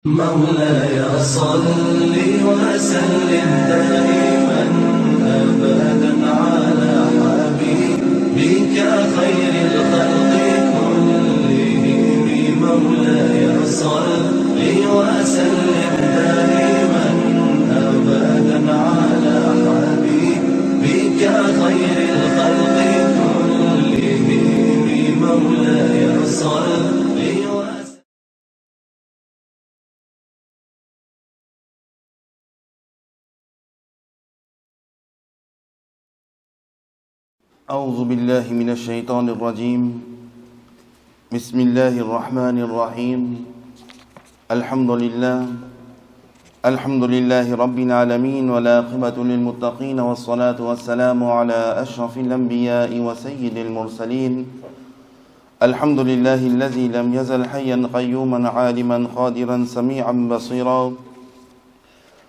مولاي صل وسلم دائما أبدا على حبيبك خير الخلق كلهم. مولاي صل وسلم دائما أبدا على حبيبك خير الخلق كلهم. مولاي صل أعوذ بالله من الشيطان الرجيم. بسم الله الرحمن الرحيم. الحمد لله رب العالمين، والعاقبة للمتقين، والصلاة والسلام على أشرف الأنبياء وسيد المرسلين. الحمد لله الذي لم يزل حيا قيوما عالما قادرا سميعا بصيرا،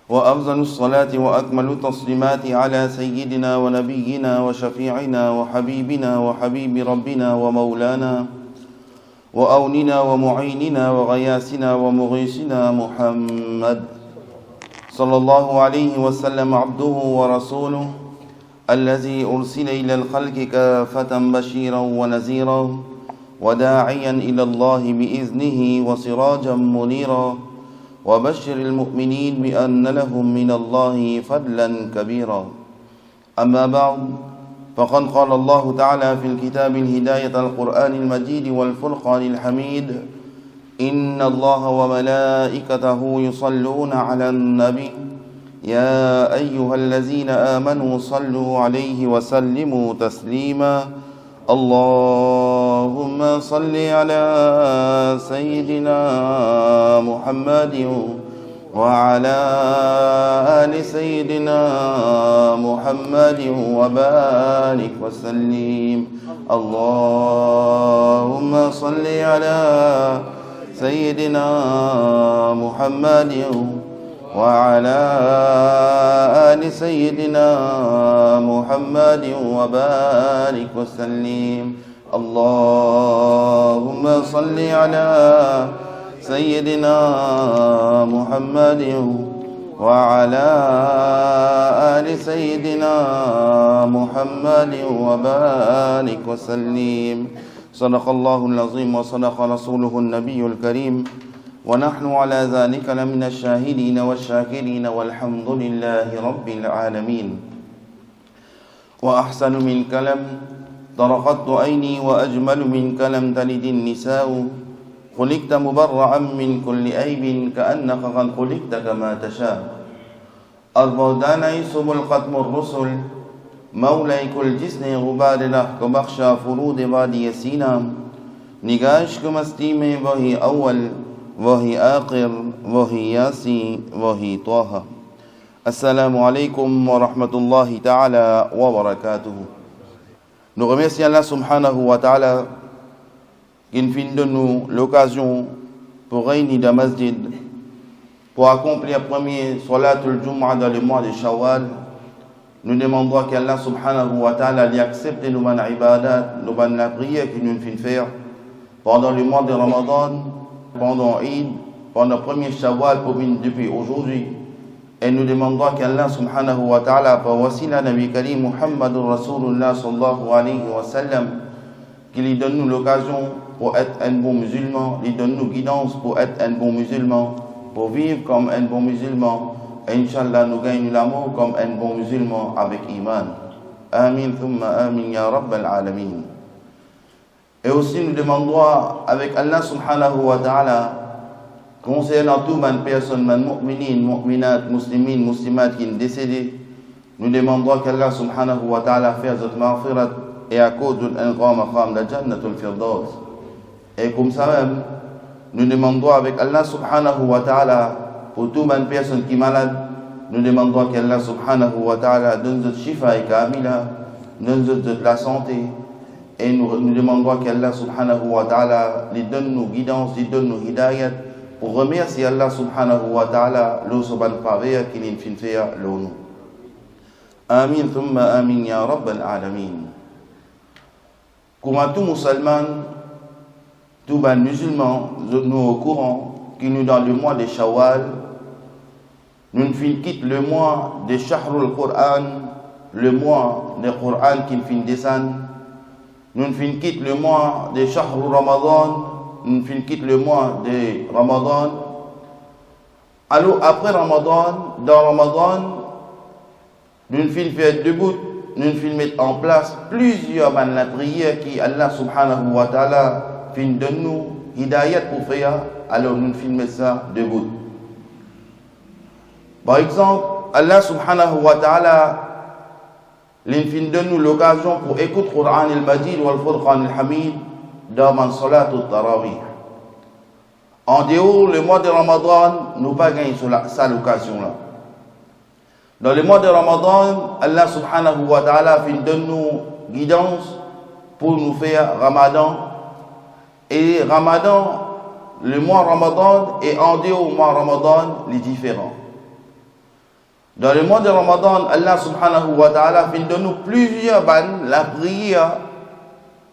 وأفضل الصلاة وأكمل التسليمات على سيدنا ونبينا وشفيعنا وحبيبنا وحبيب ربنا ومولانا وأوننا ومعيننا وغياثنا ومغيثنا محمد صلى الله عليه وسلم، عبده ورسوله الذي أرسل إلى الخلق كافة بشيرا ونذيرا وداعيا إلى الله بإذنه وسراجا منيرا، وبشر المؤمنين بأن لهم من الله فضلا كبيرا. أما بعد، فقد قال الله تعالى في الكتاب الهداية القرآن المجيد والفرقان الحميد: إن الله وملائكته يصلون على النبي يا أيها الذين آمنوا صلوا عليه وسلموا تسليما. اللهم صل على سيدنا محمد وعلى آل سيدنا محمد وبارك وسلم. اللهم صل على سيدنا محمد وعلى آل سيدنا محمد وبارك وسلم. اللهم صل على سيدنا محمد وعلى آل سيدنا محمد وبارك وسلم. صدق الله العظيم وصدق رسوله النبي الكريم، ونحن على ذلك لمن الشاهدين والشاكرين، والحمد لله رب العالمين. وأحسن من كلام طرقت عيني، وأجمل من كلام تلد النساء. خلقت مبرعا من كل عيب، كأنك قد خلقت كما تشاء. أربعدان يسب الختم الرسل، مولاي كل جسن غبار رحك بخشى فرود بادي سينا. نگاش كمستيمي وهي أول وهي آخر وهي ياسي وهي طه. Assalamu alaikum wa rahmatullahi ta'ala wa barakatuh. Nous remercions Allah subhanahu wa ta'ala qui nous donne l'occasion pour réunir dans la masjid pour accomplir le premier Salatul Jumu'ah dans le mois de Shawwal. Nous demandons qu'Allah subhanahu wa ta'ala accepte nos ibadat, nos prières que nous venons faire pendant le mois de Ramadan, pendant Eid, pendant le premier Shawwal pour depuis aujourd'hui. Et nous demandons qu'Allah subhanahu wa ta'ala, par wasila Nabi Karim Muhammadur Rasulullah sallallahu alayhi wa sallam, qu'il lui donne nous l'occasion pour être un bon musulman, il donne nous guidance pour être un bon musulman, pour vivre comme un bon musulman. Et Inch'Allah, nous gagnons l'amour comme un bon musulman avec iman. Amin, thumma amin, ya Rabbal alamin. Et aussi nous demandons avec Allah subhanahu wa ta'ala, concernant toutes les personnes, les mu'minines, mu'minat, muslimines, muslimat qui sont décédées, nous demandons qu'Allah subhanahu wa ta'ala fasse notre maghfirat et accorde un grand maqam, la Jannatul Firdaus. Et comme ça même, nous demandons avec Allah subhanahu wa ta'ala pour toutes les personnes qui sont malades, nous demandons qu'Allah subhanahu wa ta'ala donne notre shifa et kamila, donne notre la santé. Et nous demandons qu'Allah subhanahu wa ta'ala lui donne nos guidances, lui donne nos hidayat, pour remercier Allah subhanahu wa ta'ala le soban pavé qui nous fait faire l'onu. Amin thumma amin ya Rabbal alamin. Comme tout musulman, tout ban musulman, nous au courant qui nous donne le mois de Shawwal, nous fin quitte le mois de Shahrul Qur'an, le mois de Qur'an qui fin descend, nous fin quitte le mois de Shahrul Ramadan, nous fin quitte le mois de Ramadan. Alors après Ramadan, dans Ramadan, nous fin faire debout, nous fin mettre en place plusieurs prières qui Allah subhanahu wa ta'ala fin donne nous hidayat pour faire, alors nous fin mettre ça debout. Par exemple, Allah subhanahu wa ta'ala fin donne nous l'occasion pour écouter le Qur'an al-Majid ou le Furqan al-Hamid dans la salat al-Tarawih. En dehors, le mois de Ramadan, nous pas gagné ça l'occasion-là. Dans le mois de Ramadan, Allah subhanahu wa ta'ala fin donne nous guidance pour nous faire Ramadan. Et Ramadan, le mois Ramadan et en dehors du mois Ramadan, les différents. Dans le mois de Ramadan, Allah subhanahu wa ta'ala fin donne nous plusieurs bannes, la prière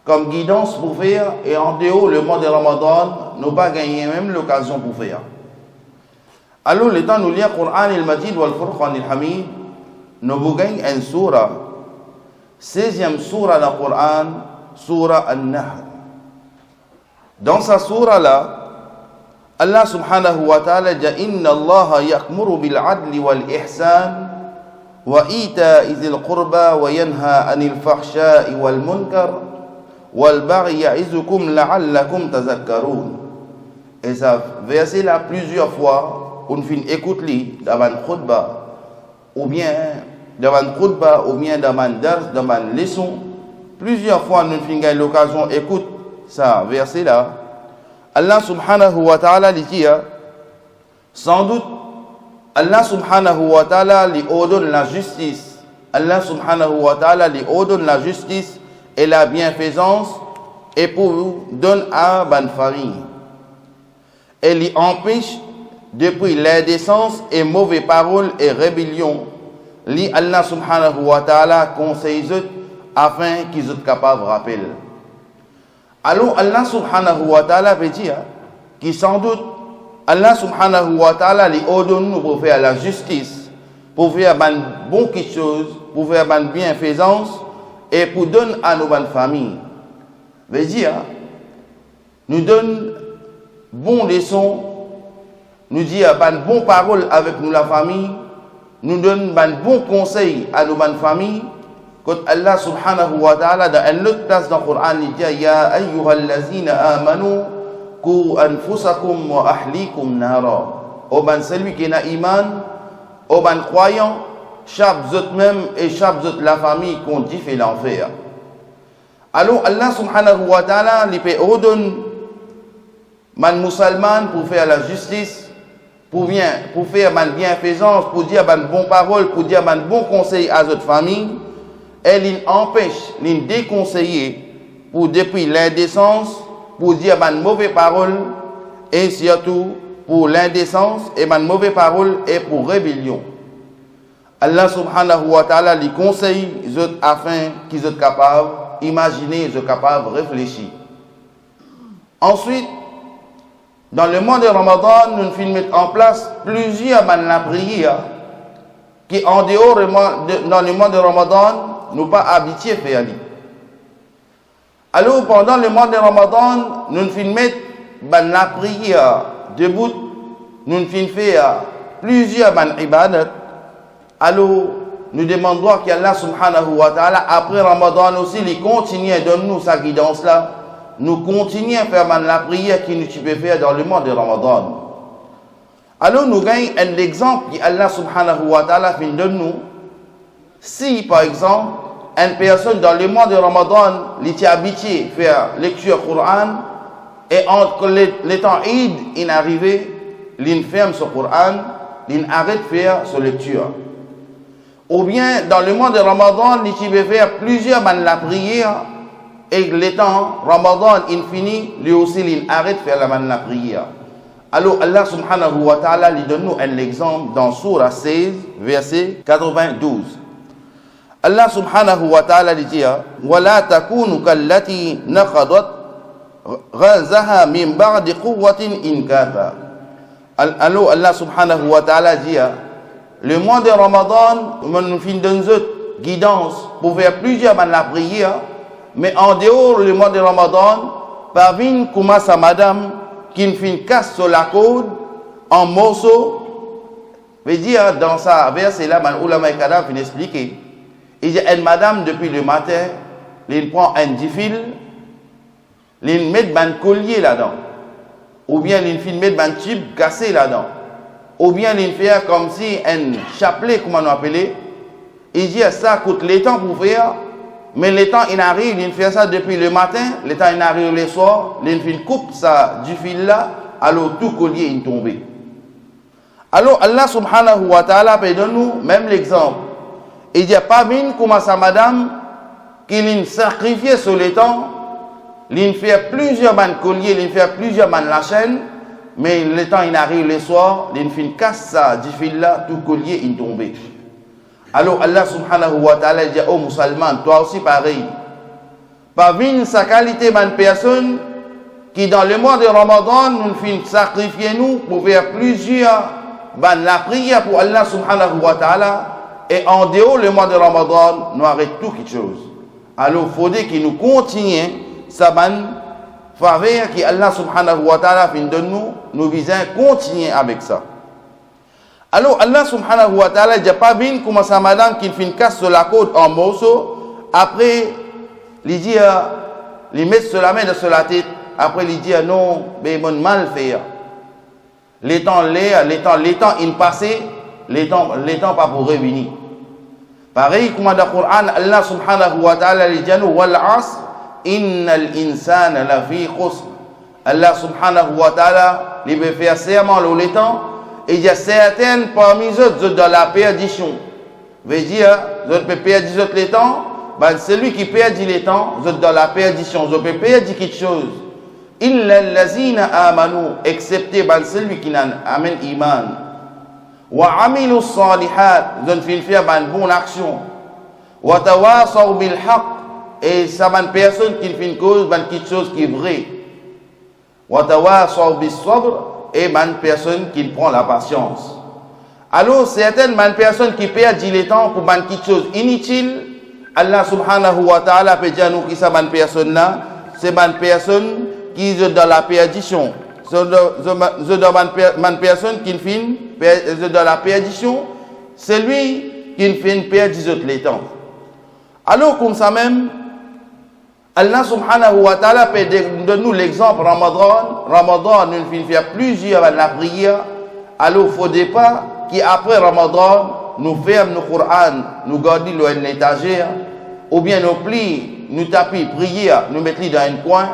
comme guidance pour faire, et en dehors le mois de Ramadan, nous pas gagné même l'occasion pour faire. Alors, le temps nous lire le Qur'an al-Majid ou le Furqan al-Hamid, nous gagnons une surah, 16e surah du Qur'an, surah An-Nahl. Dans sa surah-là, Allah subhanahu wa ta'ala dit Inna Allah ya'muru bil adli wal ihsan wa ita'i dhil qurba wa yanha anil fahsha'i wal munkar wal baghi ya'izukum la'allakum tazakkarun. Et ça verset là plusieurs fois on fin écoute li dans une khutba ou bien dans une dars, dans une leçon. Plusieurs fois nous fin gagne l'occasion écoute ça verset là. Allah subhanahu wa ta'ala dit sans doute Allah subhanahu wa ta'ala lui ordonne la justice. Allah subhanahu wa ta'ala lui ordonne la justice et la bienfaisance et pour donner à bonne famille. Elle lui empêche depuis l'indécence et mauvaises paroles et rébellion. Li Allah subhanahu wa ta'ala conseille afin qu'ils soient capables de rappeler. Alors Allah subhanahu wa ta'ala veut dire que sans doute Allah subhanahu wa ta'ala lui ordonne nous pour faire la justice, pour faire une bonne chose, pour faire une bienfaisance et pour donner à nos bonnes familles. Veut dire nous donne bonnes leçons, nous dit une bonne parole avec nous la famille, nous donne un bon conseil à nos bonnes familles. Quand Allah subhanahu wa ta'ala dans une autre place dans le Coran il dit Ya ayyuhallazina amanu ku anfusakum wa ahlikum nara. Ô ben celui qui n'a iman, ô ben croyant, chaque zot même et chaque zot la famille qu'on dit fait l'enfer. Alors Allah subhanahu wa ta'ala lui peut ordonner man musulman pour faire la justice, pour faire man bienfaisance, pour dire man bonne parole, pour dire man bon conseil à notre famille. Elle empêche, les déconseiller pour depuis l'indécence, pour dire une mauvaise parole, et surtout pour l'indécence et une mauvaise parole et pour rébellion. Allah subhanahu wa ta'ala les conseille afin qu'ils soient capables d'imaginer, ils soient capables de réfléchir. Ensuite, dans le mois de Ramadan, nous finissons en place plusieurs prières qui en dehors dans le mois de Ramadan, nous pas habitués à faire. Alors pendant le mois de Ramadan, nous finissons mettre la prière debout, nous finissons faire plusieurs ibadat. Alors nous demandons qu'Allah subhanahu wa ta'ala après Ramadan aussi, il continue à donner nous sa guidance là. Nous continuons à faire la prière qui nous peut faire dans le mois de Ramadan. Alors nous gagnons un exemple que Allah subhanahu wa ta'ala fait de nous. Si par exemple, une personne dans le mois de Ramadan, il est habitué à faire lecture Coran, et entre les temps Eid, il est arrivé, il ferme ce Coran, il arrête de faire sa lecture. Ou bien dans le mois de Ramadan, il peut faire plusieurs la prière, et le temps Ramadan, il finit, lui aussi, il arrête de faire la prière. Alors Allah subhanahu wa ta'ala lui donne nous un exemple dans Surah 16, verset 92. Allah subhanahu wa ta'ala dit وَلَا تَكُونُوا كَالَّتِي نَقَضَتْ غَزَهَا مِنْ بَعْدِ قُوَّةٍ إِنْكَاثًا. Alors Allah subhanahu wa ta'ala dit, le mois de Ramadan, nous fin donne guidance pour faire plusieurs de la prière, mais en dehors le mois de Ramadan, parvient commence à madame qui fin casse sur la côte en morceaux. Veut dire dans ça verset là, ulama kadam fin expliquer. Il dit une madame depuis le matin, il prend un fil, il met un collier là-dedans. Ou bien il fait mettre un tube cassé là-dedans. Ou bien il fait comme si un chapelet, comment on appelle. Il dit ça coûte le temps pour faire, mais le temps il arrive, il fait ça depuis le matin, le temps il arrive le soir, il fait une coupe ça du fil là, alors tout collier il tombe. Alors Allah subhanahu wa ta'ala peut donner nous même l'exemple. Il dit pas bien comment ça madame qu'il sacrifié sur le temps. Il fait plusieurs bandes colliers, il fait plusieurs bandes la chaîne, mais le temps il arrive le soir, il fait une casse ça, du fil là, tout collier il tombe. Alors Allah subhanahu wa ta'ala dit aux musulmans, toi aussi pareil. Parmi sa qualité de personne qui dans le mois de Ramadan nous fait sacrifier nous pour faire plusieurs bandes la prière pour Allah subhanahu wa ta'ala et en dehors le mois de Ramadan nous arrête tout quelque chose. Alors il faudrait que nous continuions sa bonne faveur que Allah subhanahu wa ta'ala fin de nous visons continuer avec ça. Alors Allah subhanahu wa ta'ala dit pas bien comment ça madame qui fin casse sur la côte en morceaux, après il dit il met sur la main sur la tête, après il dit non mais mon mal fait. Les temps il passé, les temps pas pour revenir. Pareil comme dans le Coran Allah subhanahu wa ta'ala il dit wal asr innal insana lafi khusr. Allah subhanahu wa ta'ala il veut faire serment le temps et il y a certaines parmi eux dans la perdition. Veut dire vous peut perdre les temps, ben celui qui perd les temps vous dans la perdition, vous peut perdre quelque chose. Illa allazina amanu excepté ben celui qui amène iman. Wa amilu salihat vous fait faire ben bonne action. Wa tawasaw bil haqq et ça va une personne qui fait une cause, quelque chose qui est vrai. Watawasaw bis sabr et une personne qui prend la patience. Alors certaines personnes qui perdent le temps pour quelque chose inutile, Allah subhanahu wa ta'ala peut dire nous qui ça une personne là, c'est une personne qui est dans la perdition. C'est une personne qui fait dans la perdition, c'est lui qui fait une perte les temps. Alors comme ça même Allah subhanahu wa ta'ala peut donner nous l'exemple Ramadan nous fait plusieurs la prière. Alors il ne faudrait pas qu'après Ramadan nous fermons le Coran, nous gardons l'étagère, ou bien nous plions, nous tapons prière, nous mettons dans un coin,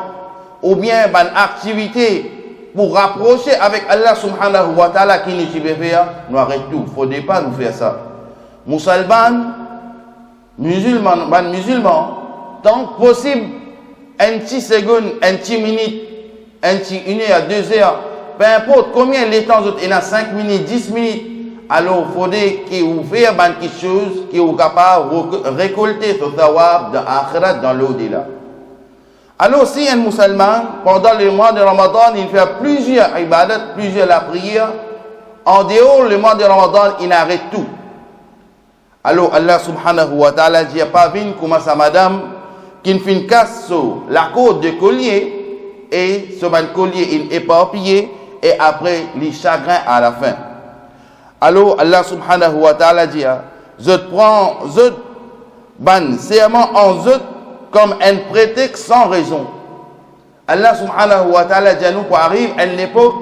ou bien une activité pour rapprocher avec Allah subhanahu wa ta'ala qui nous peut faire, nous arrêtons tout. Il ne faudrait pas nous faire ça. Musulmans, tant que possible, un petit seconde, un petit minute, un petit 1 heure, 2 heures, peu importe combien de temps, il y a 5 minutes, 10 minutes, alors il faudrait que vous fassiez quelque chose qui est capable de récolter ce thawab dans l'akhirat, dans l'au-delà. Alors si un musulman, pendant le mois de Ramadan, il fait plusieurs ibadat, plusieurs la prière, en dehors le mois de Ramadan, il arrête tout. Alors Allah subhanahu wa ta'ala dit pas vine comment ça madame qui fait une casse sur la côte de collier et sur un collier il éparpillé et après les chagrins à la fin. Alors Allah subhanahu wa ta'ala dit je prends ban serment en zut comme un prétexte sans raison. Allah subhanahu wa ta'ala dit nous pour arrive à une époque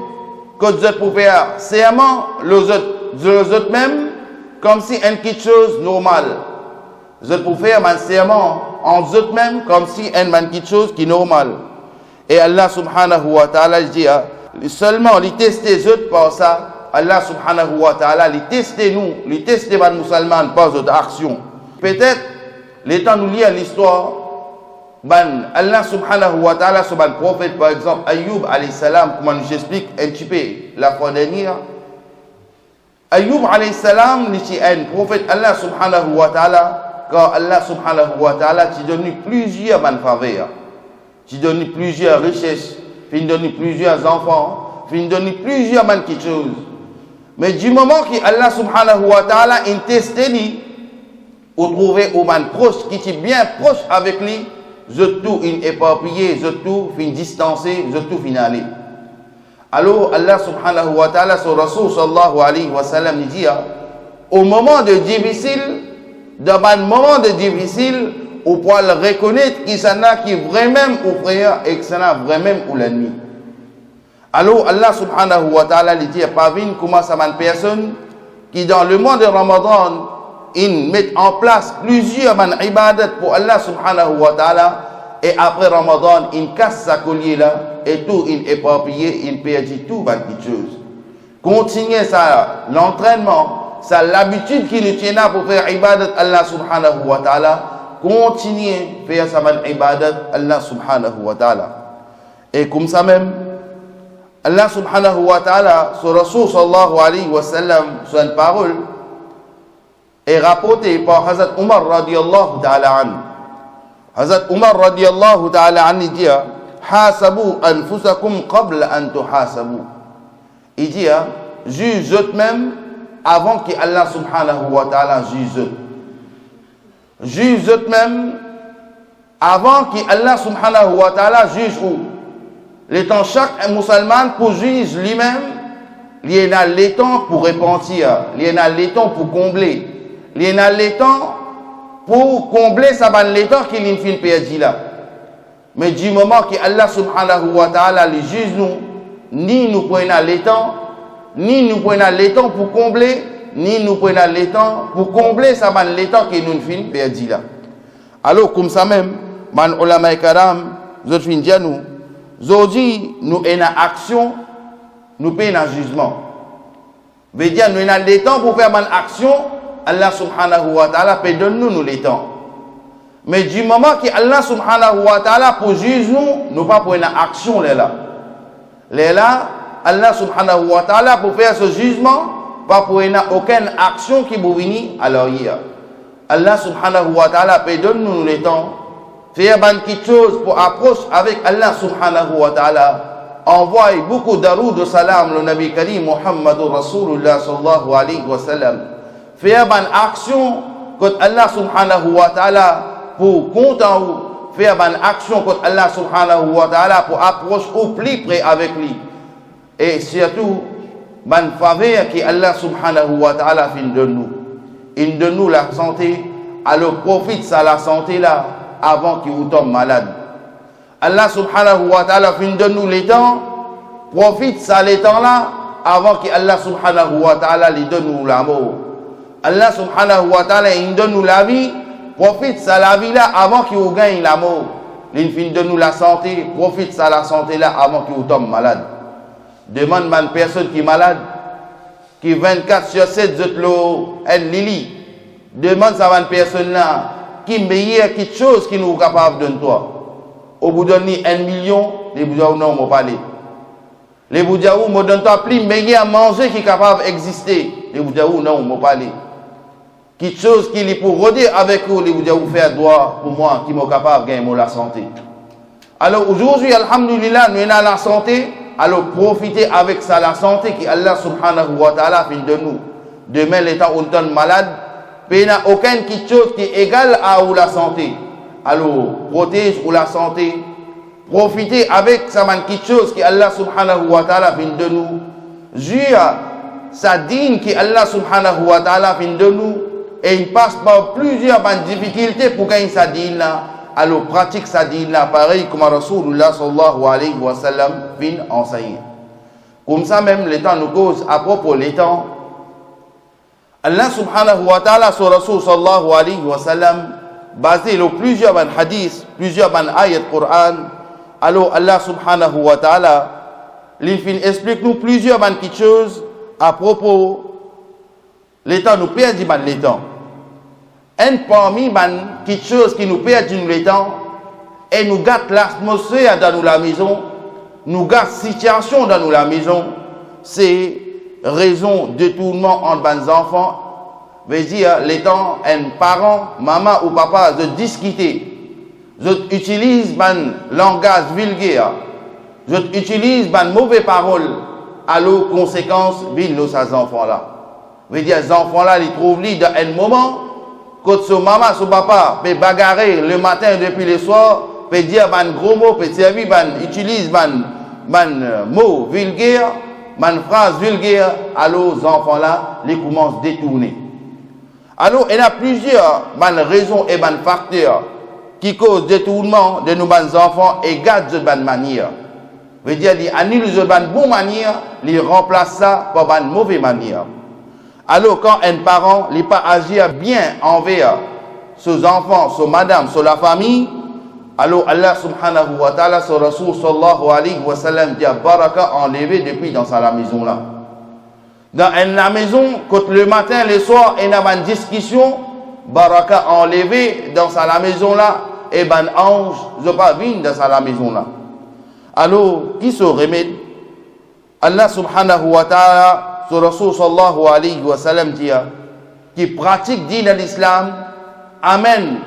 que je pour faire serment le zut même comme si une quelque chose normale. Je peux faire un serment en eux même comme si une quelque chose qui est normale. Et Allah subhanahu wa ta'ala dit seulement les tester eux par ça. Allah subhanahu wa ta'ala les tester nous, les tester les musulmans par notre action. Peut-être les temps nous lire l'histoire. Allah subhanahu wa ta'ala sur le prophète par exemple Ayyub alayhi salam, comment j'explique un petit peu la fois dernière. Ayyub alayhi salam, c'est un prophète Allah subhanahu wa ta'ala, quand Allah subhanahu wa ta'ala t'a donné plusieurs bonnes faveurs, t'a donné plusieurs richesses, t'a donné plusieurs enfants, fin donne plusieurs man qui choses. Mais du moment que Allah subhanahu wa ta'ala in testé lui, ou trouver au man proche, qui est bien proche avec lui, je tout in éparpillé, je tout fin distancé, je tout fin aller. Alors Allah subhanahu wa ta'ala, son Rasul sallallahu alayhi wa sallam, il dit, au moment de difficile, dans un moment de difficile, on peut le reconnaître qu'il s'en a qui vraiment au frère et qu'il s'en a vraiment ou l'ennemi. Alors Allah subhanahu wa ta'ala il dit pas vine comment ça une personne qui dans le mois de Ramadan ils mettent en place plusieurs ibadat pour Allah subhanahu wa ta'ala et après Ramadan ils cassent sa collier là et tout il éparpillé il perdit tout quelque chose. Continuez ça l'entraînement, ça l'habitude qui nous tient là pour faire ibadat Allah subhanahu wa ta'ala, continuez faire ça ibadat Allah subhanahu wa ta'ala. Et comme ça même Allah subhanahu wa ta'ala, son Rasul sallallahu alayhi wa sallam, son parole, est rapportée par Hazrat Umar radiallahu ta'ala an. Hazrat Umar radiallahu ta'ala an, il dit, Hasabu anfusakum qabla an tuhasabu. Il dit, juge eux-mêmes avant que Allah subhanahu wa ta'ala juge eux. Juge eux-mêmes avant que Allah subhanahu wa ta'ala juge eux. Le temps chaque musulman pour juger lui-même, il y a le temps pour repentir, il y a le temps pour combler, il y a le temps pour combler ça ban le temps qu'il y a une perdu là. Mais du moment que Allah subhanahu wa ta'ala le juge nous, ni nous prenons le temps, ni nous prenons le temps pour combler, ni nous prenons le temps pour combler ça ban le temps qu'il nous fin perdu là. Alors comme ça même, man ulama karam, je fin dire nous aujourd'hui, nous avons une action, nous payons un jugement. Veut dire, nous avons le temps pour faire une action, Allah subhanahu wa ta'ala peut donner-nous le temps. Mais du moment que Allah subhanahu wa ta'ala pour juger nous, nous pas pour une action là. Là, Allah subhanahu wa ta'ala pour faire ce jugement, pas pour une aucune action qui vous venir à l'arrière. Allah subhanahu wa ta'ala peut donner-nous le temps. Faire quelque chose pour approche avec Allah subhanahu wa ta'ala. Envoie beaucoup d'aroud de salam le Nabi Karim Muhammadur Rasulullah sallallahu alayhi wa sallam. Faire une action contre Allah subhanahu wa ta'ala pour content ou. Faire une action contre Allah subhanahu wa ta'ala pour approche au plus près avec lui. Et surtout, une faveur que Allah subhanahu wa ta'ala fait de nous. Il donne nous la santé, alors profite de la santé là. Avant qu'il vous tombe malade. Allah subhanahu wa ta'ala donne-nous les temps, profite ça les temps là, avant que Allah subhanahu wa ta'ala lui donne-nous la mort. Allah subhanahu wa ta'ala il donne-nous la vie, profite ça la vie là, avant qu'il vous gagne la mort. Il donne-nous la santé, profite ça la santé là, avant qu'il vous tombe malade. Demande à une personne qui est malade, qui 24/7 de l'eau, elle lili. Demande ça à une personne là, qui meilleur quelque chose qui nous est capable de toi. Au bout d'un 1 million, les Bouddhaou non m'ont parlé. Les Bouddhaou m'ont donné plus meilleur à manger qui est capable d'exister. Les Bouddhaou non m'ont parlé. Quelque chose qui est pour rôder avec vous, les Bouddhaou faire droit pour moi, qui m'ont capable de gagner la santé. Alors aujourd'hui, alhamdulillah, nous avons la santé, alors profitez avec ça la santé que Allah subhanahu wa ta'ala fait de nous. Demain, l'état où on est malade, il n'y a aucune chose qui est égale à la santé. Alors, protège ou la santé. Profitez avec ça quelque chose que Allah subhanahu wa ta'ala fait de nous. Jure sa dîne que Allah subhanahu wa ta'ala fait de nous. Et il passe par plusieurs difficultés pour gagner sa dîne là. Alors, pratique sa dîne là, pareil comme Rasulullah sallallahu alayhi wa sallam vient enseigner. Comme ça même, les temps nous cause à propos les temps. Allah subhanahu wa ta'ala, son Rasul sallallahu alayhi wa sallam, basé sur plusieurs hadiths, plusieurs ayats de Coran. Alors Allah subhanahu wa ta'ala, il explique nous plusieurs choses à propos les temps nous perdons les temps. Un parmi les choses qui nous perdent les temps et nous gâte l'atmosphère dans la maison, nous gâte la situation dans la maison, c'est raison de détournement entre les enfants, veut dire les temps un parent, maman ou papa de discuter. Je utilise un langage vulgaire, je utilise une mauvaise parole alors conséquence, vin ces enfants-là. Veut dire, les enfants-là, ils trouvent dans un moment, quand son maman, son papa, peut bagarrer le matin depuis le soir, peut dire ban gros mots, peut servir, utilise ban mots vulgaires, ban phrases vulgaires, alors les enfants-là, ils commencent à détourner. Alors, il y a plusieurs raisons et facteurs qui causent détournement de nos enfants et gardent de bonne manière. Veut dire, ils annulent de bonne manière, ils remplacent ça par une mauvaise manière. Alors, quand un parent n'est pas agir bien envers ses enfants, ses madame, sur la famille, alors Allah subhanahu wa ta'ala, son Rasul sallallahu alayhi wa sallam, dit baraka enlevé depuis dans sa maison là. Dans la maison, quand le matin, le soir, il y a une discussion, baraka enlevé dans sa maison là, et ben ange, je pas venu dans sa maison là. Alors, qui se remède? Allah subhanahu wa ta'ala, son Rasul sallallahu alayhi wa sallam dit, qui pratique din l'islam, amen.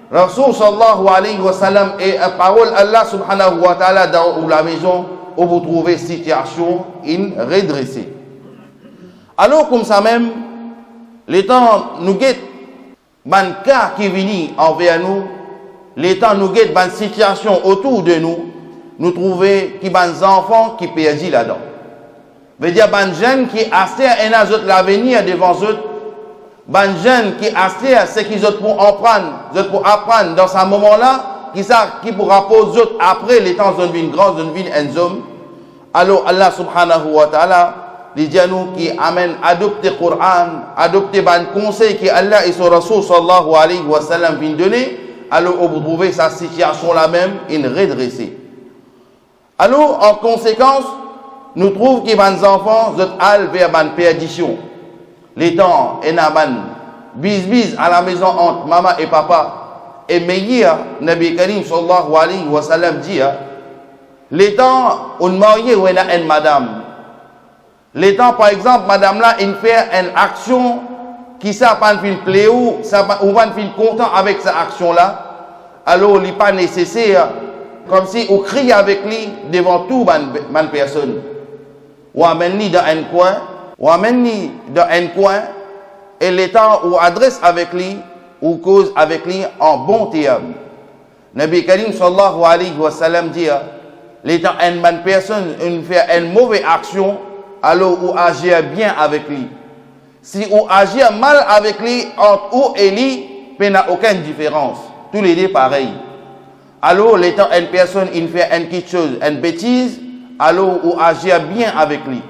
Rasul sallallahu alayhi wa sallam et la parole Allah subhanahu wa ta'ala dans la maison où vous trouvez situation redressée. Alors comme ça même, les temps nous guettent, ban cas qui viennent envers nous, les temps nous guettent, ban situation autour de nous trouvons qui ban enfants qui perdent là-dedans. Veut dire ban jeunes qui assèrent un autre l'avenir devant eux, ban jeunes qui assèrent ce qu'ils ont pour apprendre dans ce moment-là, qui pourra poser après les temps d'une vie grande, d'une vie un homme. Alors Allah subhanahu wa ta'ala, les gens qui amènent adopter le Coran, adopter ban conseil que Allah et son Rasul sallallahu alayhi wa sallam viennent donner, alors vous trouvez sa situation là même redressée. Alors en conséquence, nous trouvons que les enfants sont vers la perdition. Les temps, il y a bis à la maison entre maman et papa. Et meilleur, Nabi Karim sallallahu alayhi wa sallam dit, les temps, on marie ou il y a une madame. Les temps, par exemple, madame là, il fait une action qui ça pas une plaît ou va être content avec cette action là. Alors, il n'est pas nécessaire, comme si on crie avec lui devant toute man personne. Ou amène-lui dans un coin, et les temps où adresse avec lui, ou cause avec lui en bon terme. Nabi Karim sallallahu alayhi wa sallam dit, les temps une personne fait une mauvaise action, alors ou agir bien avec lui. Si on agit mal avec lui, entre ou et lui, il n'y a aucune différence. Tous les deux pareil. Alors, les temps une personne fait quelque chose, une bêtise, alors ou agir bien avec lui.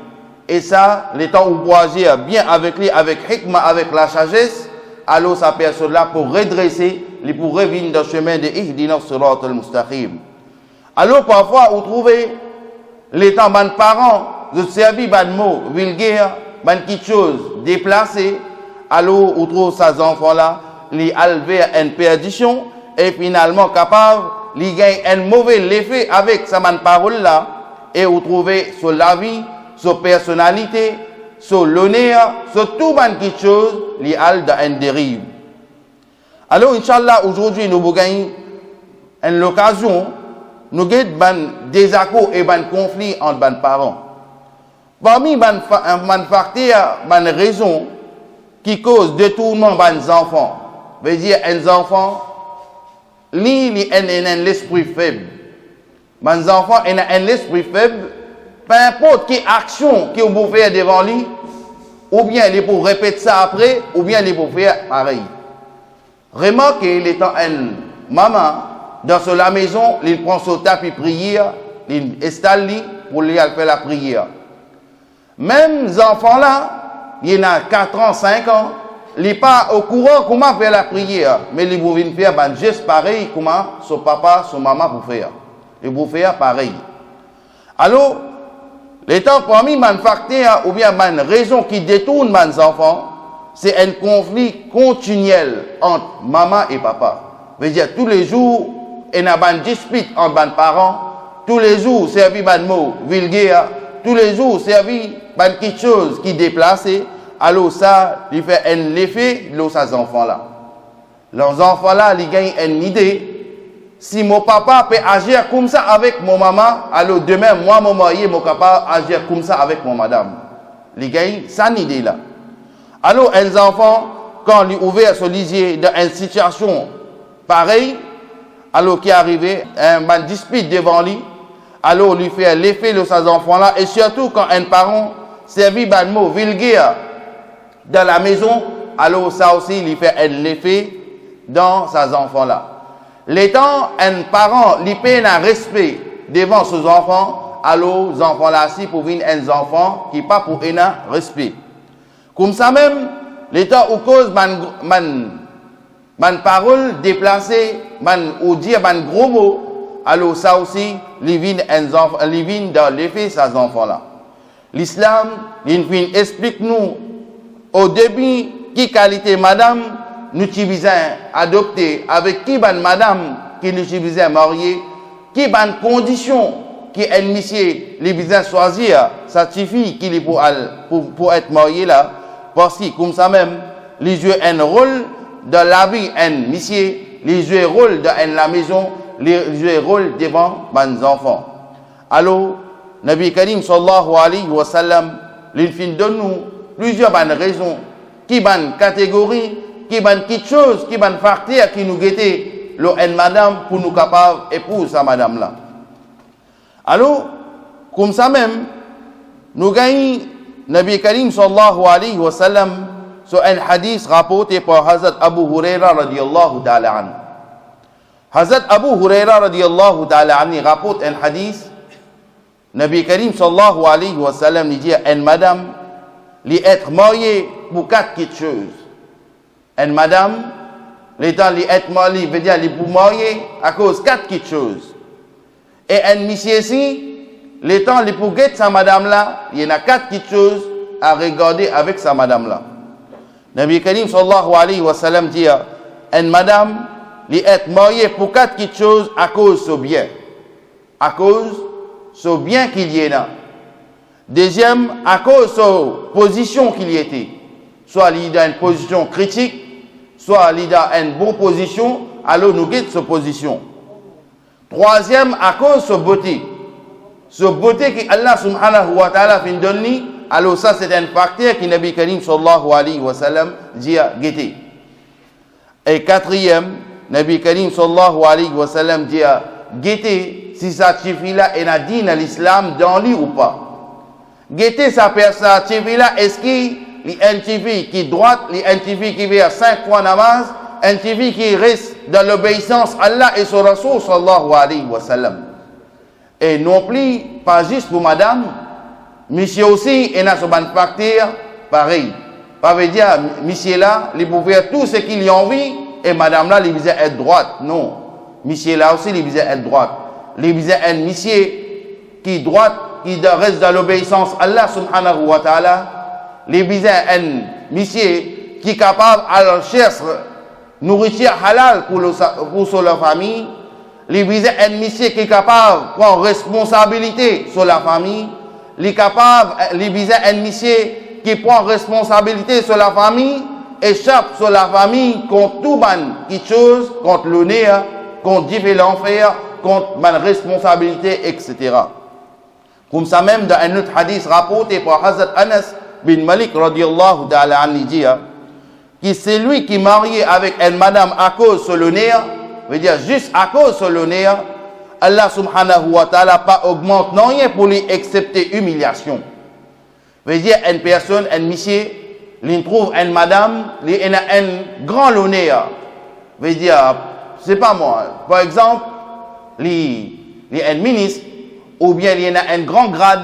Et ça, les temps où vous agir bien avec lui, avec hikma, avec la sagesse, alors sa personne-là pour redresser, pour revenir dans le chemin de Ihdina Sirat al-Mustaqim. Alors parfois, vous trouvez les temps de parents, de servir de mots vulgaires, de quelque chose déplacé, alors vous trouvez ces enfants-là, les alver une perdition, et finalement capable, ils gagnent un mauvais effet avec sa parole-là, et vous trouvez sur la vie, sur la personnalité, sur l'honneur, sur tout quelque chose, les al dans une dérive. Alors, Inch'Allah, aujourd'hui, nous gagnons une occasion, nous gagnons des accords et des conflits entre les parents. Parmi les facteurs, les raisons qui causent détournement des enfants, veut dire un enfant, lui, il a un esprit faible. Les enfants, ils ont un esprit faible. Peu importe quelle action qu'ils vont faire devant lui, ou bien il est pour répéter ça après, ou bien il est pour faire pareil. Remarquez, il est une maman, dans la maison, il prend son tapis prière, il installe lui pour lui faire la prière. Même les enfants là, il y en a 4 ans, 5 ans, il n'est pas au courant comment faire la prière, mais il vont faire un geste pareil, comment son papa, son maman pour faire. Il vont faire pareil. Alors, les temps parmi les facteurs ou bien les raisons qui détournent les enfants, c'est un conflit continuel entre maman et papa. Veut dire tous les jours, il y a une dispute entre les parents, tous les jours, servi de mots vulgaires, tous les jours, servi de quelque chose qui est déplacé, alors ça, il fait un effet de ces enfants-là. Leurs enfants-là, ils gagnent une idée, si mon papa peut agir comme ça avec mon maman, alors demain, moi, mon mari, mon papa agir comme ça avec mon madame. Les gars, ça une idée là. Alors, un enfant, quand il ouvert ce lisier dans une situation pareille, alors qui est arrivé, un dispute devant lui, alors lui fait l'effet de ces enfants-là, et surtout quand un parent servit un mot vulgaire dans la maison, alors ça aussi lui fait l'effet dans ces enfants-là. L'étant un parent, lui paye un respect devant ses enfants, alors les enfants-là, si pour venir un enfant qui pas pour un respect. Comme ça même, l'état où cause man parole déplacée, ou dire gros mots, alors ça aussi, les vient dans l'effet ces enfants-là. L'islam, il explique nous au début qui qualité madame nous utilisons adopter, avec qui madame qui nous utilisons marier, qui condition qui est monsieur les besoin choisir, ça suffit qu'il est pour être marié là, parce que comme ça même, les jouent un rôle dans la vie un monsieur, les jouent un rôle dans la maison, les jouent un rôle devant les enfants. Alors, Nabi Karim sallallahu alayhi wa sallam, il donne nous plusieurs raisons, qui catégories, qui quelque chose, qui facteur qui nous guettait une madame pour nous capables épouser sa madame là. Alors, comme ça même, nous gagnons Nabi Karim sallallahu alayhi wa sallam sur un hadith rapporté par Hazrat Abu Huraira radiyallahu ta'ala anhu. Hazrat Abu Huraira radiyallahu ta'ala anhu rapporte un hadith. Nabi Karim sallallahu alayhi wa sallam dit une madame li être mariée pour quatre choses. Une madame, l'étant li être mariée, veut dire li pour marier à cause de quatre choses. Et un monsieur ici, l'étant li pour guetter sa madame là, il y en a quatre choses à regarder avec sa madame là. Nabi Karim sallallahu alayhi wa sallam dit une madame li être mariée pour quatre choses à cause de son bien. À cause so bien qu'il y ait là. Deuxième, à cause de sa position qu'il y était. Soit il est dans une position critique, soit il est dans une bonne position, alors nous guide sa position. Troisième, à cause de sa beauté. Sa beauté que Allah subhanahu wa ta'ala fin donne, alors ça c'est un facteur qui Nabi Karim sallallahu alayhi wa sallam dit à guetter. Et quatrième, Nabi Karim sallallahu alayhi wa sallam dit à guetter si ça là est dit dans l'islam dans lui ou pas. Guetter sa personne là, est-ce qu'il y a un TV qui est droite, il y a un TV qui vient 5 fois namaz, un TV qui reste dans l'obéissance à Allah et son Rasoul sallallahu alayhi wa sallam. Et non plus, pas juste pour madame, monsieur aussi, il a son facteur pareil. Pas veut dire, monsieur là, il peut faire tout ce qu'il a envie, et madame là, il veut être droite. Non. Monsieur là aussi, il veut être droite. Il veut un monsieur qui est droite, qui reste dans l'obéissance à Allah subhanahu wa ta'ala. Il veut un monsieur qui est capable de chercher nourriture halal pour sa famille. Il veut un monsieur qui est capable de prendre responsabilité sur la famille. Il veut un monsieur qui prend responsabilité sur la famille, échappe sur la famille contre tout quelque chose, contre l'honneur, contre différents faits, contre ma responsabilité, etc. Comme ça même dans un autre hadith rapporté par Hazrat Anas bin Malik radiyallahu ta'ala anhu dit que c'est lui qui est marié avec une madame à cause de l'honneur, veut dire juste à cause de l'honneur, Allah subhanahu wa ta'ala pas augmente rien pour lui accepter humiliation. Veut dire une personne, un monsieur, il trouve une madame, il a un grand honneur. Veut dire, c'est pas moi. Par exemple, il a un ministre, ou bien il a un grand grade.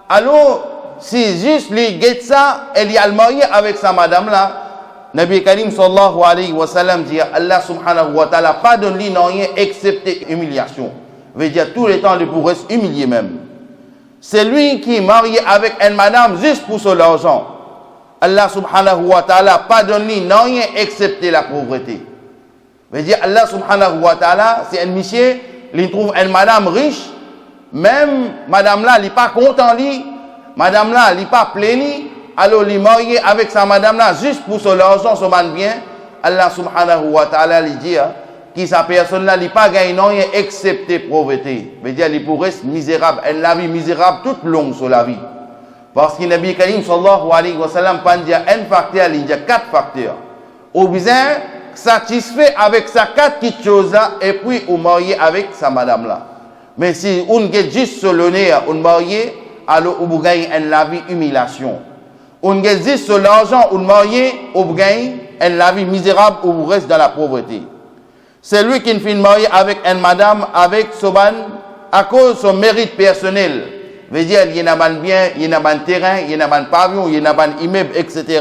Alors, si juste lui guette ça, et il a le marié avec sa madame là, Nabi Karim sallallahu alayhi wa sallam dit, Allah subhanahu wa ta'ala pas donne lui non rien excepté humiliation. Veut dire tout le temps il pourrait s'humilier même. C'est lui qui est marié avec une madame juste pour son argent. Allah subhanahu wa ta'ala pas donne lui non rien excepté la pauvreté. Veut dire Allah subhanahu wa ta'ala, c'est un monsieur, il trouve une madame riche, même madame là, il n'est pas content lui, madame là, il n'est pas plein, alors il est marié avec sa madame là juste pour son argent, son bien. Allah subhanahu wa ta'ala lui dit qui sa personne là, il pas gagné rien excepté pauvreté. Veut dire, il pourrait être misérable. Elle la vie misérable toute longue sur la vie. Parce que Nabi Karim sallallahu alayhi wa sallam pas dire un facteur, il dit 4 facteurs. Ou bien satisfait avec sa 4 petites choses là, et puis ou marié avec sa madame là. Mais si on est juste sur le nez, on marié, alors on gagne la vie humiliation. On est juste sur l'argent, on marié, on gagne la vie misérable, ou vous reste dans la pauvreté. C'est lui qui finit marié avec une madame, avec Soban, à cause de son mérite personnel. Veut dire, il y a un bien, il y a un terrain, il y a un pavillon, il y a un immeuble, etc.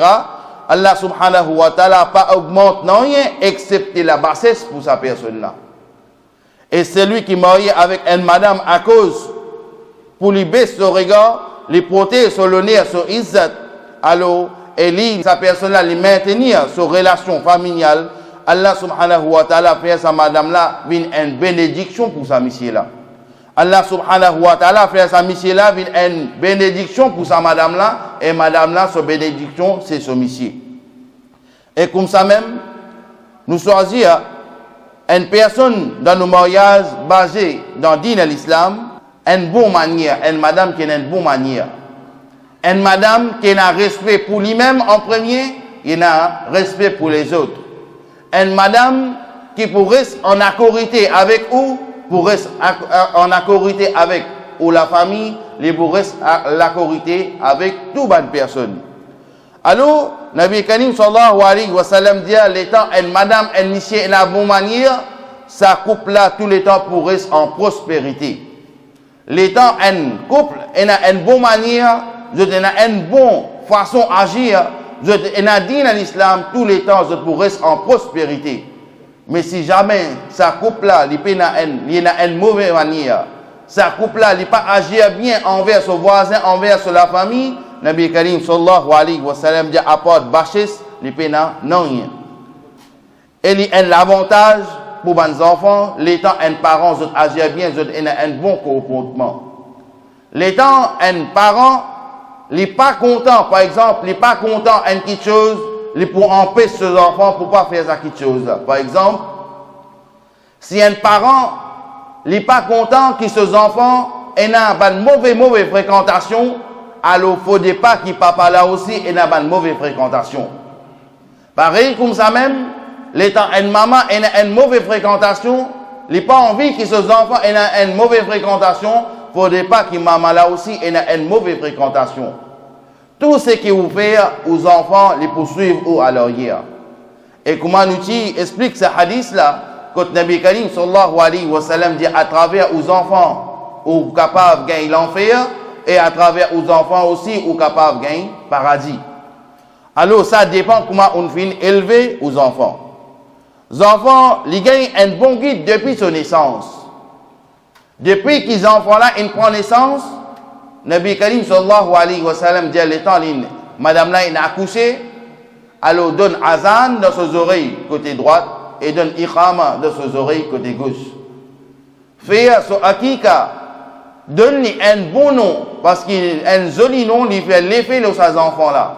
Allah subhanahu wa ta'ala pas augmente rien, excepté la bassesse pour sa personne là. Et c'est lui qui est marié avec une madame à cause, pour lui baisser son regard, lui protéger son honneur, son izzat, alors, et lui, sa personne là, lui maintenir son relation familiale. Allah subhanahu wa ta'ala fait sa madame là une bénédiction pour sa mission là. Allah subhanahu wa ta'ala fait sa mission là une bénédiction pour sa madame là, et madame là, sa bénédiction, c'est son mission. Et comme ça même, nous choisissons une personne dans nos mariages basés dans le din de l'islam, une bonne manière, une madame qui a une bonne manière. Une madame qui a respect pour lui-même en premier, il a respect pour les autres. Une madame qui pourrait être en accorité avec vous, pourrait être en accorité avec ou la famille, les pourrait être en accorité avec toute bonne personne. Alors, Nabi Karim sallallahu alayhi wa sallam dit, l'étant une madame, une mission, une bonne manière, ça couple là tout le temps pour rester en prospérité. L'étant un couple, il a une bonne manière, il a une bonne façon d'agir, il a dit dans l'islam, tout le temps, pour rester en prospérité. Mais si jamais ça couple là, il a une mauvaise manière, ça couple là, il pas agir bien envers son voisin, envers la famille, Nabi Karim sallallahu alayhi wa sallam dit apporte bassesse, il n'a rien. Et il a l'avantage pour les enfants, l'étant un parent, ils agissent bien, ils ont un bon comportement. L'étant un parent, il n'est pas content, par exemple, il n'est pas content d'une petite chose, il pour empêcher ses enfants pour ne pas faire cette petite chose. Par exemple, si un parent n'est pas content que ses enfants aient une mauvaise fréquentation, alors il ne faut pas que papa là aussi ait une mauvaise fréquentation. Pareil comme ça même, l'étant une maman a une mauvaise fréquentation, il n'a pas envie que ses enfants aient une mauvaise fréquentation, il ne faut pas que maman là aussi ait une mauvaise fréquentation. Tout ce qui vous fait aux enfants, les poursuivre ou à l'arrière. Et comment nous explique ce hadith là, quand Nabi Karim sallallahu alayhi wa sallam dit à travers aux enfants, ou capables de gagner l'enfer, et à travers aux enfants aussi, ou capables de gagner paradis. Alors ça dépend comment on finit élever aux enfants. Les enfants, ils gagnent un bon guide depuis son naissance. Depuis qu'ils enfants là, ils prennent naissance, Nabi Karim sallallahu alayhi wa sallam dit le temps, madame là, il a accouché, alors donne azan dans ses oreilles côté droite et donne iqama dans ses oreilles côté gauche. Fait son akika, donne-lui un bon nom, parce qu'un joli nom, il fait l'effet de ses enfants là.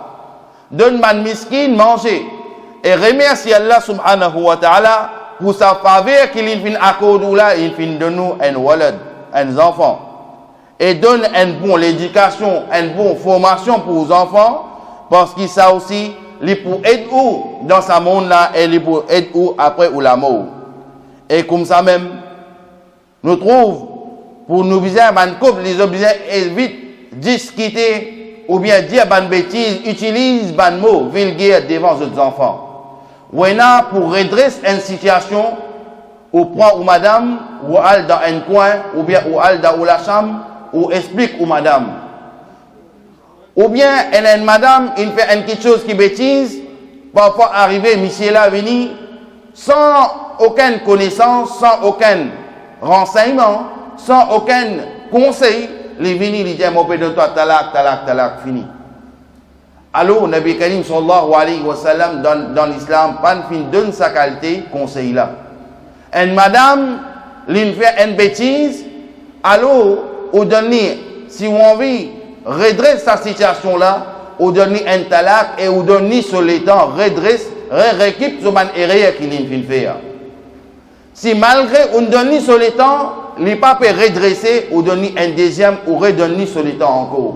Donne man miskin manger. Et remercie Allah subhanahu wa ta'ala pour sa faveur qu'il finit accordé là, il finit de nous un walad, un enfant. Et donne une bonne éducation, une bonne formation pour les enfants, parce que ça aussi, il pour aider où dans ce monde là, et il pour aider où après ou la mort. Et comme ça même, nous trouvons, pour nous viser un couple, les obligés vite discuter ou bien dire une bêtise, utilise un mot vulgaire devant les enfants. Ou là, pour redresser une situation, ou prend ou madame, ou al dans un coin, ou bien ou al dans la chambre, ou explique ou madame. Ou bien, elle a une madame, il fait une petite chose qui bêtise, parfois arriver, monsieur là, venir, sans aucune connaissance, sans aucun renseignement, sans aucun conseil, les venir, il dit, mon père de toi, talak, fini. Alors, Nabi Karim sallallahu alayhi wa sallam, dans l'islam, pas fin donne sa qualité, conseil là. Une madame, il fait une bêtise, alors, ou donner, si on veut redresser sa situation là, ou donner un talak et ou donner sur les temps, redresse, récupère ce man erreur qu'il vient faire. Si malgré on donne sur le temps, les pas peut redresser ou donner un deuxième ou redonner sur le temps encore.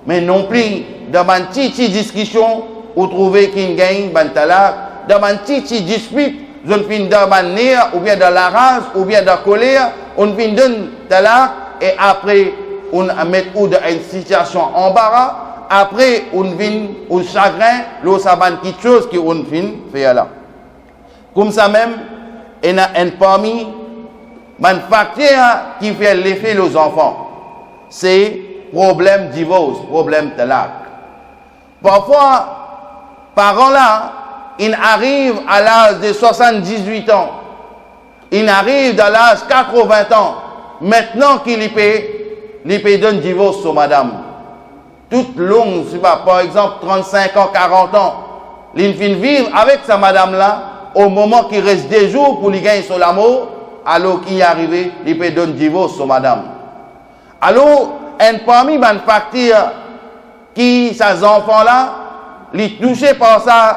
Mais non plus, dans une petite discussion, ou trouver qu'il gagne, dans une petite dispute, on finit dans la nerf, ou bien dans la rage, ou bien dans la colère, on finit dans talak, et après, on met dans une situation embarras, après, on vient au chagrin, là, ça va quelque chose qui on finit faire là. Comme ça même, il y a un parmi un facteur qui fait l'effet aux enfants. C'est problème divorce, problème talak. Parfois, parents là, ils arrivent à l'âge de 78 ans. Ils arrivent à l'âge de 80 ans. Maintenant qu'il peut donner divorce sur madame. Toute longue, par exemple 35 ans, 40 ans, ils finissent vivre avec sa madame là, au moment qu'il reste des jours pour lui gagner sur l'amour, alors qu'il est arrivé, il peut donner divorce sur madame. Alors, un parmi les facteurs qui, ces enfants-là, les touchés par ça,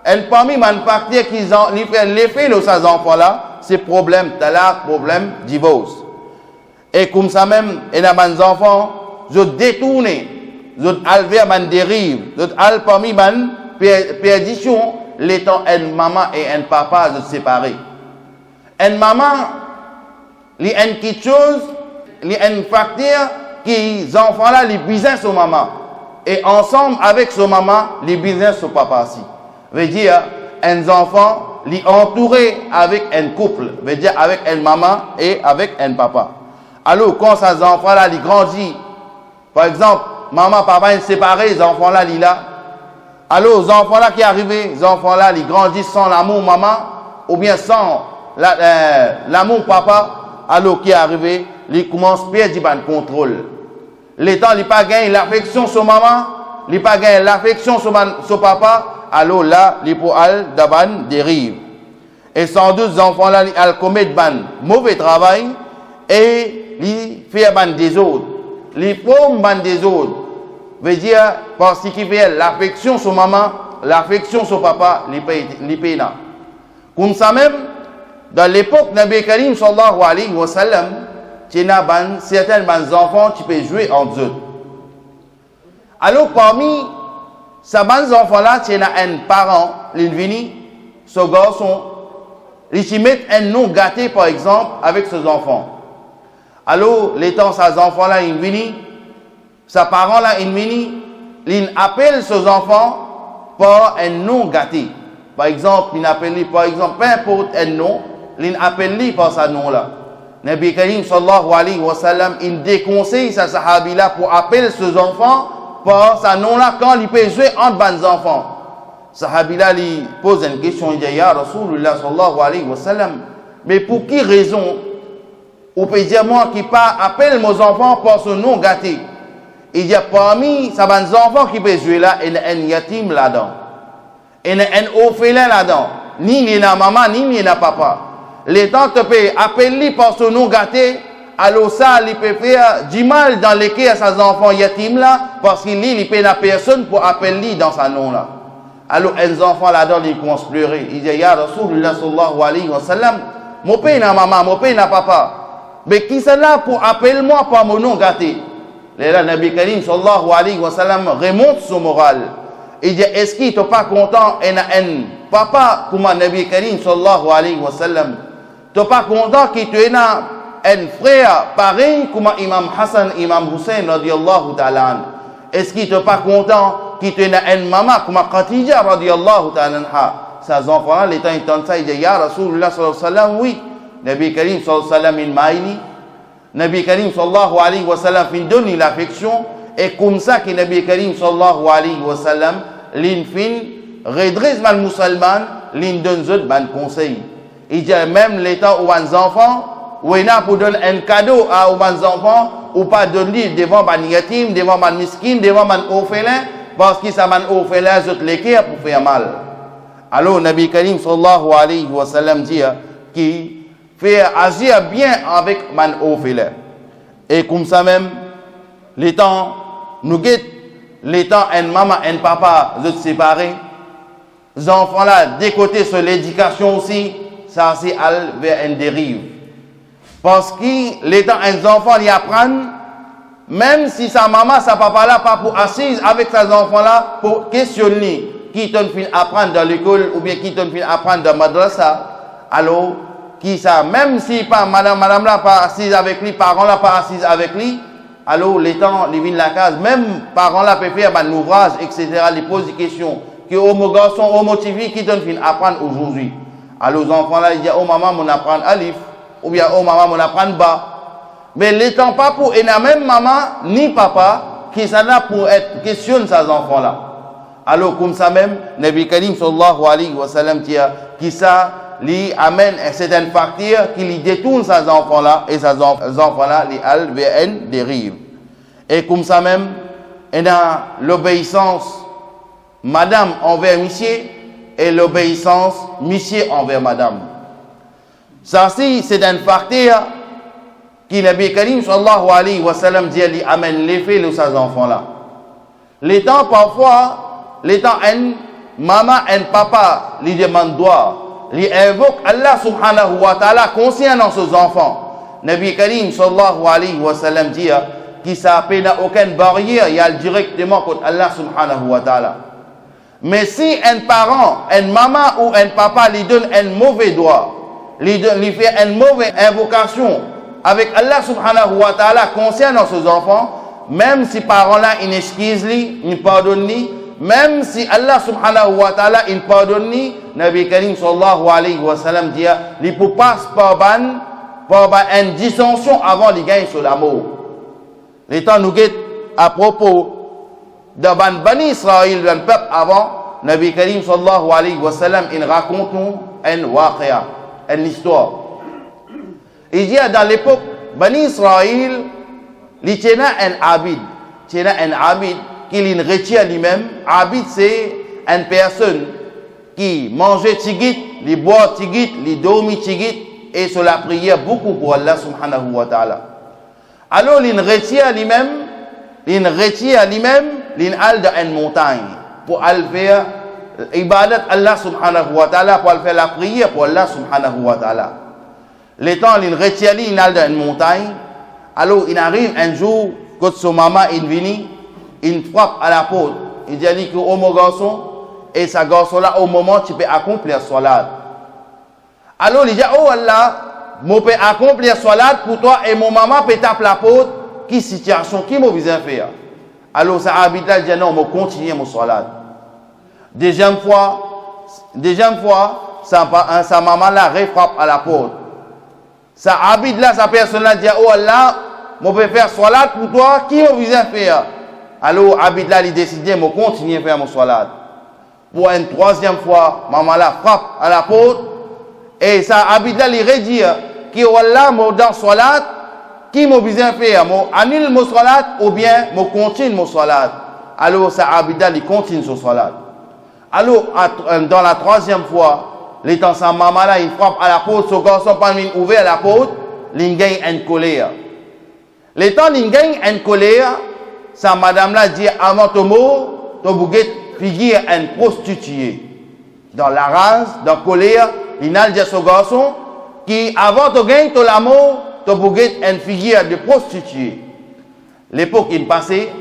un parmi les facteurs qui fait l'effet de ces enfants-là, c'est problème talak, problème divorce. Et comme ça même, il y a des enfants, je détourne, je enlevé à une dérive, je enlevé parmi les perditions, l'étant une maman et un papa se séparer. Une maman, il y a une petite chose, il y a un facteur qui, les enfants-là, les business sur maman. Et ensemble avec son maman, les business sur papa aussi. Veut dire, un enfant, les entouré avec un couple. Veut dire, avec une maman et avec un papa. Alors, quand ces enfants-là, ils grandissent, par exemple, maman, papa, ils sont séparés, les enfants-là, ils là. Alors, les enfants-là qui arrivent, les enfants-là, ils grandissent sans l'amour maman, ou bien sans l'amour papa, alors qui est arrivé, ils commencent à perdre le contrôle. L'étant, ils n'ont pas gagné l'affection sur maman, ils n'ont pas gagné l'affection sur papa, alors là, ils peuvent aller dans une dérive. Et sans doute, les enfants-là, ils commettent un mauvais travail et ils font des autres. Ils font des autres. Veut dire, parce qu'il fait l'affection sur maman, l'affection sur papa, ils payent là. Comme ça même, dans l'époque de Nabi Karim sallallahu alayhi wa sallam, il y a certains enfants qui peuvent jouer entre eux. Alors parmi ces enfants-là, il y a un parent, il vient, ce garçon, il met un nom gâté par exemple avec ses enfants. Alors, l'étant ces enfants-là, il vient, ses parents-là, il vient, il appelle ses enfants par un nom gâté. Par exemple, il appelle, par exemple, peu importe un nom, il appelle par ce nom-là. Nabi Karim sallallahu alayhi wa sallam, il déconseille sa sahabi-là pour appeler ses enfants par ce nom-là quand il peut jouer entre les enfants. Sahabi-là, il pose une question, il dit, Ya Rasulullah sallallahu alayhi wa sallam, mais pour qui raison, ou peut dire moi qui pas appelle mes enfants par ce nom gâté? Il y a parmi ces enfants qui peuvent jouer là, il y a un yatim là-dedans. Il y a un orphelin là-dedans. Ni il y a maman, ni il y a papa. Les temps te peuvent appeler par ce nom gâté, alors ça, il peut faire du mal dans les cas à ces enfants yatimes là, parce qu'il n'y a personne pour appeler dans ce nom là. Alors, les enfants là-dedans, ils commencent à pleurer. Ils disent, Ya Rasulullah sallallahu alayhi wa sallam, mon père n'a maman, mon père n'a papa. Mais qui c'est là pour appeler moi par mon nom gâté? Là, Nabi Karim sallallahu alayhi wa sallam remonte son moral. Il dit, est-ce qu'il n'est pas content? Il y a un papa comme Nabi Karim sallallahu alayhi wa sallam. Tu n'es pas content qu'il te ait un frère pareil comme Imam Hassan, Imam Hussein radiyallahu ta'ala. Est-ce qu'il n'est pas content qu'il te ait une maman comme Khadija radiyallahu ta'ala? Ces enfants-là, les temps ils entendent ça, ils disent, Ya Rasulullah sallallahu alayhi wa sallam, oui. Nabi Karim sallallahu alayhi wa sallam, il m'a dit. Nabi Karim sallallahu alayhi wa sallam, il donne l'affection. Et comme ça que Nabi Karim sallallahu alayhi wa sallam, il redresse les musulmans, il donne un conseil. Il dit même les temps où les enfants, où il y a pour donner un cadeau à les enfants, ou pas donner devant les yatim, devant les miskins, devant les orphelins, parce qu'ils sont les orphelins, ils les cœurs pour faire mal. Alors, Nabi Karim sallallahu alayhi wa sallam dit qu'il fait agir bien avec les orphelins. Et comme ça même, les temps, nous guettons, les temps, un maman, un papa, ils sont séparés. Les enfants là, des côtés sur l'éducation aussi, ça c'est vers une dérive. Parce que l'étant un enfant, ils apprennent, même si sa maman, sa papa là, pas pour assise avec ses enfants là, pour questionner qui t'en fait apprendre dans l'école ou bien qui t'en fait apprendre dans madrasa, alors, qui ça, même si pas madame là pas assise avec lui, parents là pas assise avec lui, alors les temps, les vignes la case, même parents là peuvent faire un ouvrage, etc., les posent des questions, que au garçon, au motivé, qui t'en fait apprendre aujourd'hui. Alors, les enfants là, ils disent, oh maman, on apprend alif, ou bien, oh maman, on apprend bas. Mais les temps pas pour, et n'a même maman, ni papa, qui ça là pour être, questionne ces enfants là. Alors, comme ça même, Nabi Karim sallallahu alayhi wa sallam dit, qui ça, lui amène un certain facteur qui lui détourne ces enfants-là, et ces enfants-là, les alvén dérivent. Et comme ça même, il y a l'obéissance, madame envers monsieur, et l'obéissance, monsieur envers madame. Ça, c'est un facteur qui, Nabi Karim sallallahu alayhi wa sallam dit, lui amène l'effet de ces enfants-là. Les temps, parfois, les temps, un maman, un papa, lui demande droit. Il invoque Allah subhanahu wa ta'ala concernant ses enfants. Nabi Karim sallallahu alayhi wa sallam dit qu'il n'a aucune barrière, il y a directement contre Allah subhanahu wa ta'ala. Mais si un parent, une maman ou un papa lui donne un mauvais doigt, lui fait une mauvaise invocation avec Allah subhanahu wa ta'ala concernant ses enfants, même si parents là ils excusent lui, ils pardonnent lui, même si Allah subhanahu wa ta'ala il pardonne ni, Nabi Karim sallallahu alayhi wa sallam dit, il peut pas par une dissension avant de gagner sur l'amour. Les temps nous guettent à propos de Bani Israël, d'un peuple avant, Nabi Karim sallallahu alayhi wa sallam il raconte nous une waqia, une histoire. Il dit dans l'époque, Bani Israël, il tient un abid, qu'il retient lui-même. Abid, c'est une personne qui mangeait tigit, il boit tigit, il dormit tigit, et sur la prière beaucoup pour Allah subhanahu wa ta'ala. Alors, il retient lui-même, il al dans une montagne pour aller faire ibadat Allah subhanahu wa ta'ala, pour aller faire la prière pour Allah subhanahu wa ta'ala. Le temps, il retient lui, il al dans une montagne. Alors, il arrive un jour, quand son maman est venue, il frappe à la porte. Il dit que oh mon garçon, et ce garçon là, au moment tu peux accomplir salat. Alors il dit, oh Allah, je peux accomplir salat pour toi et mon maman peut taper la porte. Qui situation, qui m'a besoin faire? Alors ça habite là, il dit non, je continue mon salat. Deuxième fois, sa maman là refrappe à la porte. Ça habite là, sa personne là dit, oh Allah, je peux faire salat pour toi, qui m'a besoin faire? Alors, Abid là, il décide de continuer à faire mon salat. Pour une troisième fois, maman là frappe à la porte. Et ça, Abid là, il redit que voilà, mon dans salat, qui m'a besoin de faire? Mon annule mon salat ou bien mon continue mon salat? Alors, ça, Abid là, il continue son salat. Alors, dans la troisième fois, l'étant sa maman là, il frappe à la porte, son garçon pas ouvert la porte, il gagne une colère. L'étant, il gagne une colère, sa madame là dit avant ton mot, ton bouguet figure une prostituée. Dans la rage, dans la colère, il a dit à son garçon qui avant de gagner ton amour, ton bouguet une figure de prostituée. L'époque il passait,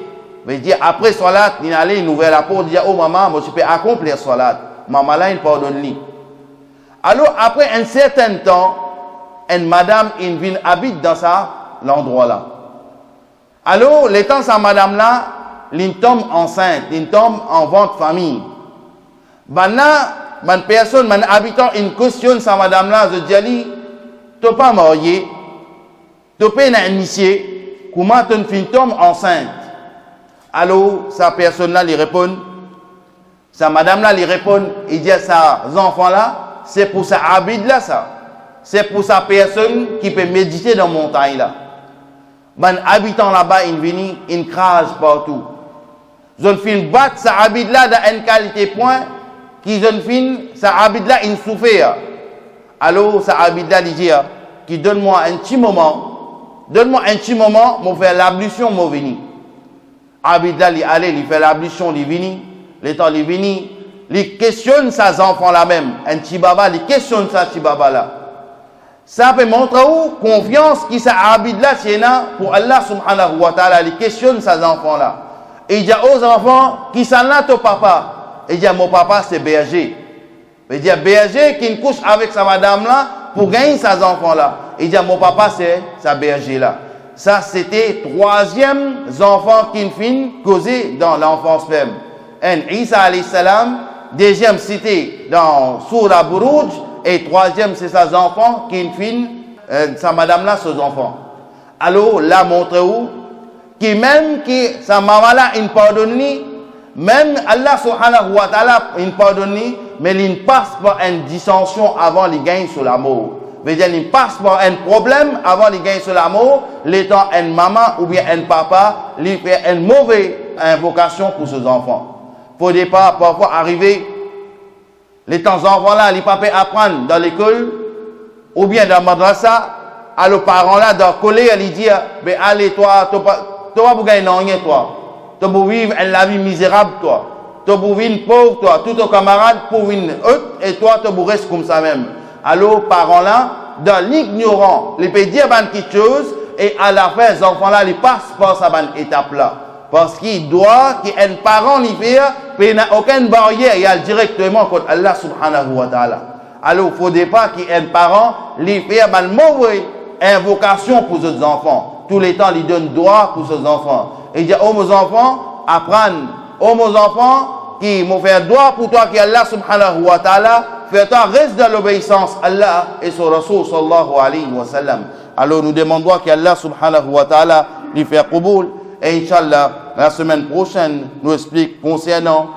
il dit après salat, il allait, il ouvrait la porte, il dit oh maman, moi je peux accomplir salat. Maman là, il pardonne lui. Alors après un certain temps, une madame il vient habite dans l'endroit là. Alors, les temps, sa madame là, il tombe enceinte, il tombe en vente famille. Maintenant, une personne, un habitant, il questionne sa madame là, je dis, tu n'es pas marié, tu n'es pas initié, comment tu tombes enceinte? Alors, sa personne là, lui répond, sa madame là, lui répond, il dit à ses enfants là, c'est pour sa habite là, ça. C'est pour sa personne qui peut méditer dans la montagne là. Ben habitant là-bas, il vient, il crase partout. Zone fin battre sa habite là dans une qualité point, qui zone fin, sa habite là, il souffre. Alors, sa habite là, il dit, qui donne-moi un petit moment, pour faire l'ablution, mon vini. Habite là, il allait, il fait l'ablution, il vini, le temps, il vini, il questionne ses enfants là même. Un petit baba, il questionne sa petit baba là. Ça peut montrer où confiance qui s'est abid là, c'est pour Allah subhanahu wa ta'ala, il questionne ses enfants là. Et il dit aux enfants, qui sont là ton papa? Il dit, mon papa c'est berger. Il dit, berger qui couche avec sa madame là pour gagner ses enfants là. Il dit, mon papa c'est sa berger là. Ça c'était troisième enfant qui finit causé dans l'enfance même. Et Isa alayhi salam, deuxième c'était dans Surah Buruj, et troisième c'est ses enfants qui finit sa madame là ses enfants. Alors là montre où qui même qui sa maman là il pardonne, même Allah subhanahu wa ta'ala il pardonne, mais il passe par une dissension avant il gagne sur l'amour. Veut dire il passe par un problème avant il gagne sur l'amour, l'étant une maman ou bien un papa, il fait une mauvaise invocation pour ses enfants. Faut pas parfois arriver les temps enfants là, les papas apprendre dans l'école ou bien dans le madrasa, à les parents là dans coller, ils disent mais allez toi pour gagner rien toi. Tu pour vivre la vie misérable toi. Tu pour vivre pauvre toi, tous tes camarades pour vivre haute et toi tu pour rester comme ça même. Alors parents là dans l'ignorant, ils peuvent dire quelque chose et à la fin les enfants là ils passent par cette étape là. Parce qu'il doit qu'un parent lui faire, il n'a aucune barrière, il y a directement contre Allah subhanahu wa ta'ala. Alors, il ne faudrait pas qu'un parent lui fasse une mauvaise invocation pour ses enfants. Tous les temps, il donne droit pour ses enfants. Il dit, oh mes enfants, apprendre. Oh mes enfants, qui m'ont fait droit pour toi, qui Allah subhanahu wa ta'ala, fais-toi reste dans l'obéissance Allah et son Rasul sallallahu alayhi wa sallam. Alors, nous demandons qu'Allah subhanahu wa ta'ala lui fait qaboul. Et Inch'Allah, la semaine prochaine, nous explique concernant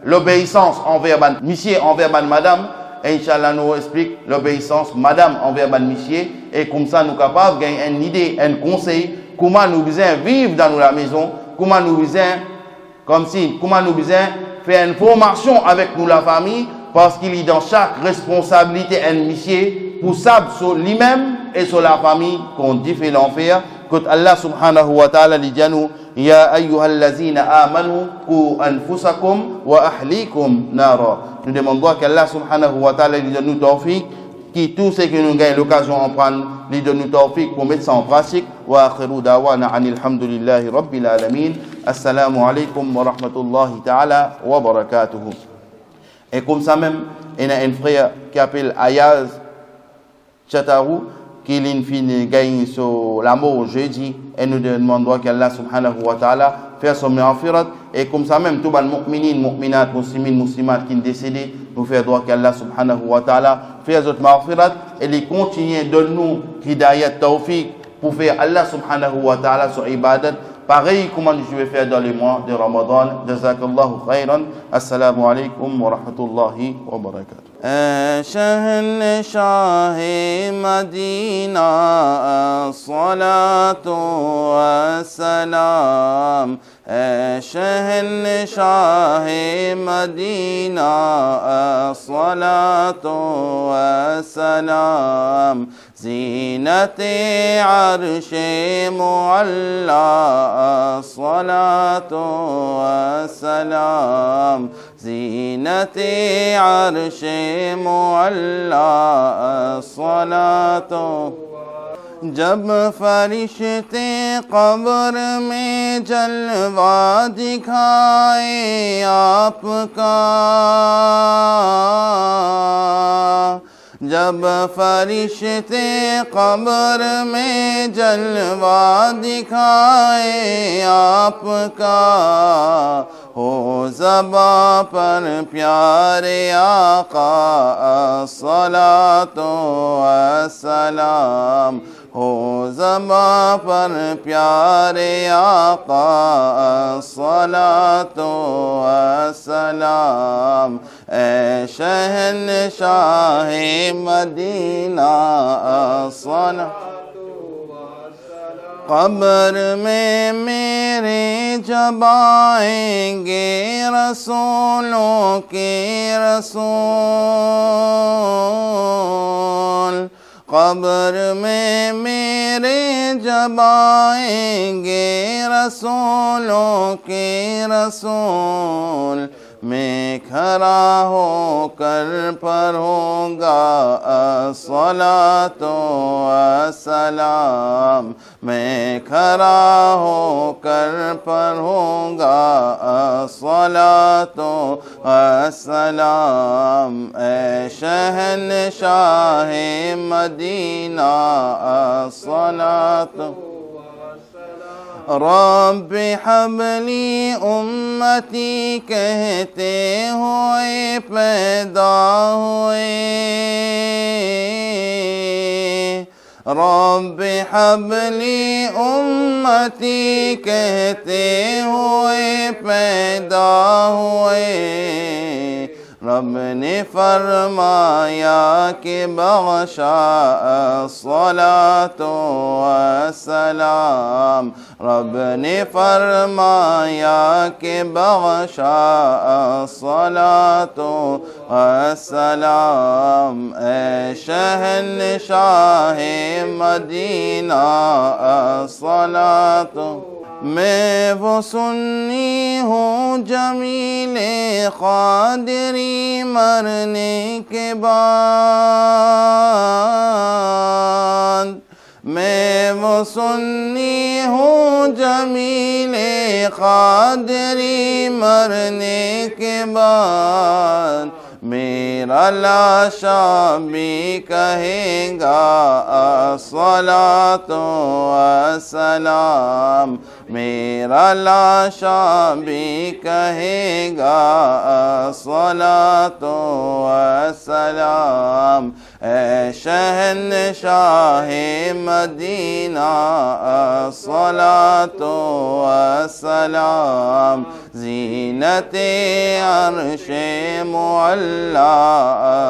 l'obéissance envers monsieur, envers madame. Et Inch'Allah, nous explique l'obéissance madame envers monsieur. Et comme ça, nous sommes capables de gagner une idée, un conseil, comment nous besoin vivre dans la maison, comment nous besoin, comment nous besoin faire une formation avec nous, la famille, parce qu'il est dans chaque responsabilité un monsieur pour savoir sur lui-même et sur la famille qu'on dit fait l'enfer. Que Allah subhanahu wa ta'ala dit à nous, Ya ayyuhallazina amanu qu anfusakum wa ahlikum nara. Nous demandons qu'Allah subhanahu wa ta'ala lui donne nous tawfiq, qui tout ce que nous gagnons l'occasion en prendre, lui donne nous tawfiq pour mettre ça en pratique. Wa akhiru dawana anil hamdulillahi rabbil alamin. Assalamu alaikum wa rahmatullahi ta'ala wa barakatuhu. Et comme ça même, il y a un frère qui s'appelle Ayaz Chatarou, qui gagne sur l'amour jeudi, et nous demandons qu'Allah subhanahu wa ta'ala fasse son maghfirat, et comme ça même, tous les mu'minin, mu'minat, muslimin, muslimat qui sont décédés, nous faisons droit qu'Allah subhanahu wa ta'ala fasse notre maghfirat, et il continue de nous hidayat tawfiq pour faire Allah subhanahu wa ta'ala sur ibadat, pareil comme je vais faire dans les mois de Ramadan. Jazakallahu khairan. Assalamu alaikum wa rahmatullahi wa barakatuh. شهنشاه مدينة الصلاة والسلام شهنشاه مدينة الصلاة والسلام زينة عرش معلى الصلاة والسلام زينة عرش معلى الصلاة जब फरिश्ते कब्र में जलवा दिखाए आपका जब फरिश्ते कब्र में जलवा दिखाए आपका हो ज़बा पर प्यारे आका अस्सलातो अस्सलाम हो ज़बा पर प्यारे आका अस्सलातो अस्सलाम ए शहनशाहे मदीना अस्सलातो कब्र में मेरे जब आएंगे रसूलों के रसूल कब्र में मेरे जब आएंगे रसूलों के रसूल میں کھڑا ہو کر پڑھوں گا الصلاۃ والسلام، میں کھڑا ہو کر پڑھوں گا الصلاۃ والسلام، اے شہنشاہ مدینہ الصلاۃ رب حبلی امتی کہتے ہوئے پیدا ہوئے، رب حبلی امتی کہتے ہوئے پیدا ہوئے، رب نے فرمایا کہ بخشا الصلاۃ والسلام، رب نے فرمایا کہ بخشا الصلاۃ والسلام، اے شہنشاہ مدینہ الصلاۃ، میں وہ سنی ہوں جمیل قادری مرنے کے بعد، میں وہ سنی ہوں جمیل قادری مرنے کے بعد، میرا لاشا بھی کہے گا الصلاۃ والسلام، میرا لاشا بھی کہے گا الصلاۃ والسلام، اے شہنشاہ مدینہ الصلاۃ والسلام، زینت عرش معلی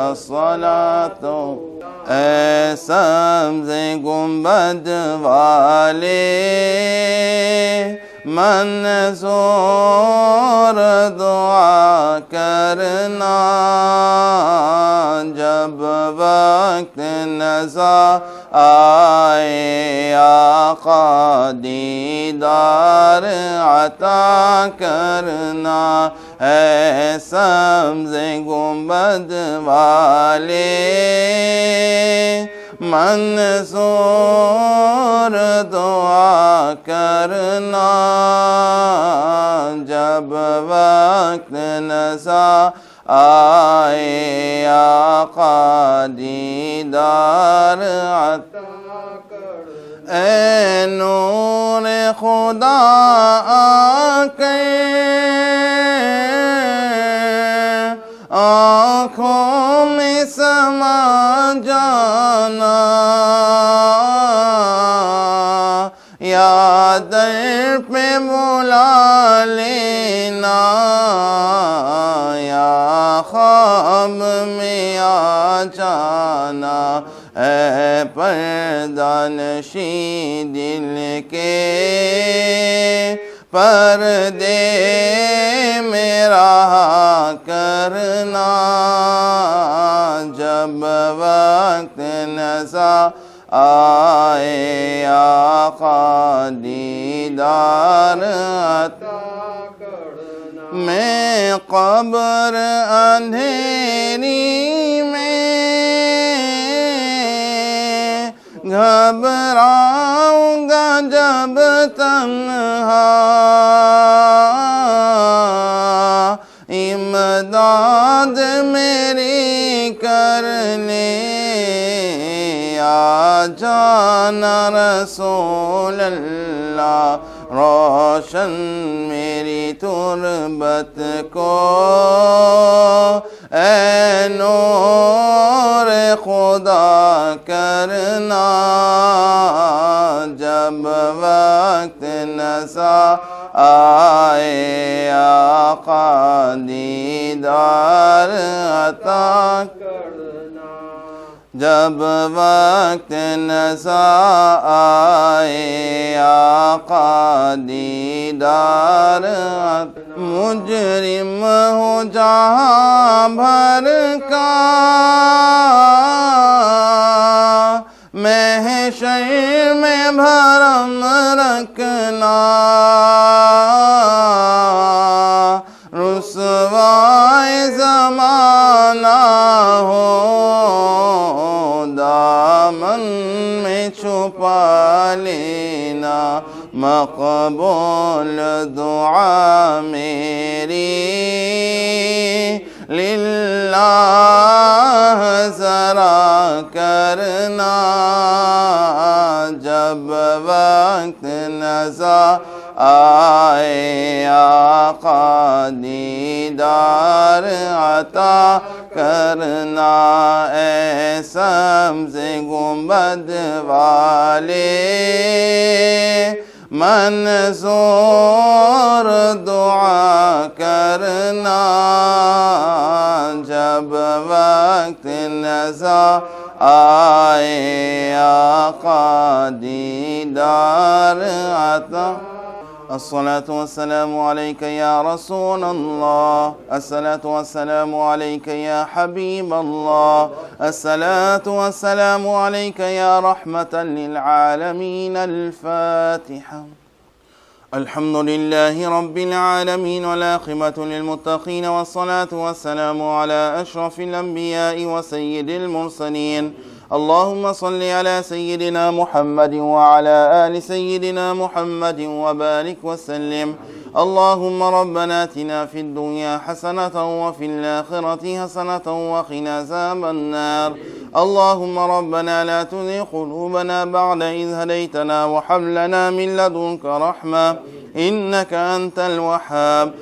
الصلاۃ، اے سبز گنبد والے منظور دعا کرنا، جب وقت نزا آئے آقا دیدار عطا کرنا، اے سبز گنبد والے منظور دعا کرنا، جب وقت نزا آئے آقا دیدار عطا کرنا، اے نور خدا آ کے آنکھوں میں سما جانا، یا در پہ بلا لینا، یا خواب میں آ جانا، اے پردہ نشیں دل کے پردے میں رہا کرنا، جب وقت نزا آئے آقا دیدار عطا کرنا، میں قبر اندھیری میں گھبراؤں گا جب تنہا، امداد میری کرنے آ جانا رسول اللہ، روشن میری تربت کو اے نور خدا کرنا، جب وقت نزا آئے آقا دیدار عطا کرنا، جب وقت نزا آئے آقا دیدار عطا، مجرم ہو جہاں بھر کا محشر میں بھرم رکھنا، رسوا लेना मकबूल दुआ मेरी लिल्लाह ज़रा करना जब वक्त नज़र आए आका दीदार अता करना ऐ सब्ज़ गुंबद वाले मंसूर दुआ करना जब वक्त नज़र आए आका दीदार अता। अस्सलातु वस्सलामु अलैका या रसूल अल्लाह, अस्सलातु वस्सलामु अलैका या हबीब अल्लाह, अस्सलातु वस्सलामु अलैका या रहमतन लिल आलमीन। अल-फातिहा। अल्हम्दुलिल्लाहि रब्बिल आलमीन वल आक़िबतु लिल मुत्तक़ीन वस्सलातु वस्सलामु अला अशरफिल अंबिया'i व सय्यिदिल मुरसलीन। اللهم صل على سيدنا محمد وعلى آل سيدنا محمد وبارك وسلم. اللهم ربنا آتنا في الدنيا حسنة وفي الآخرة حسنة وقنا عذاب النار. اللهم ربنا لا تزغ قلوبنا بعد إذ هديتنا وهب لنا من لدنك رحمة إنك أنت الوهاب.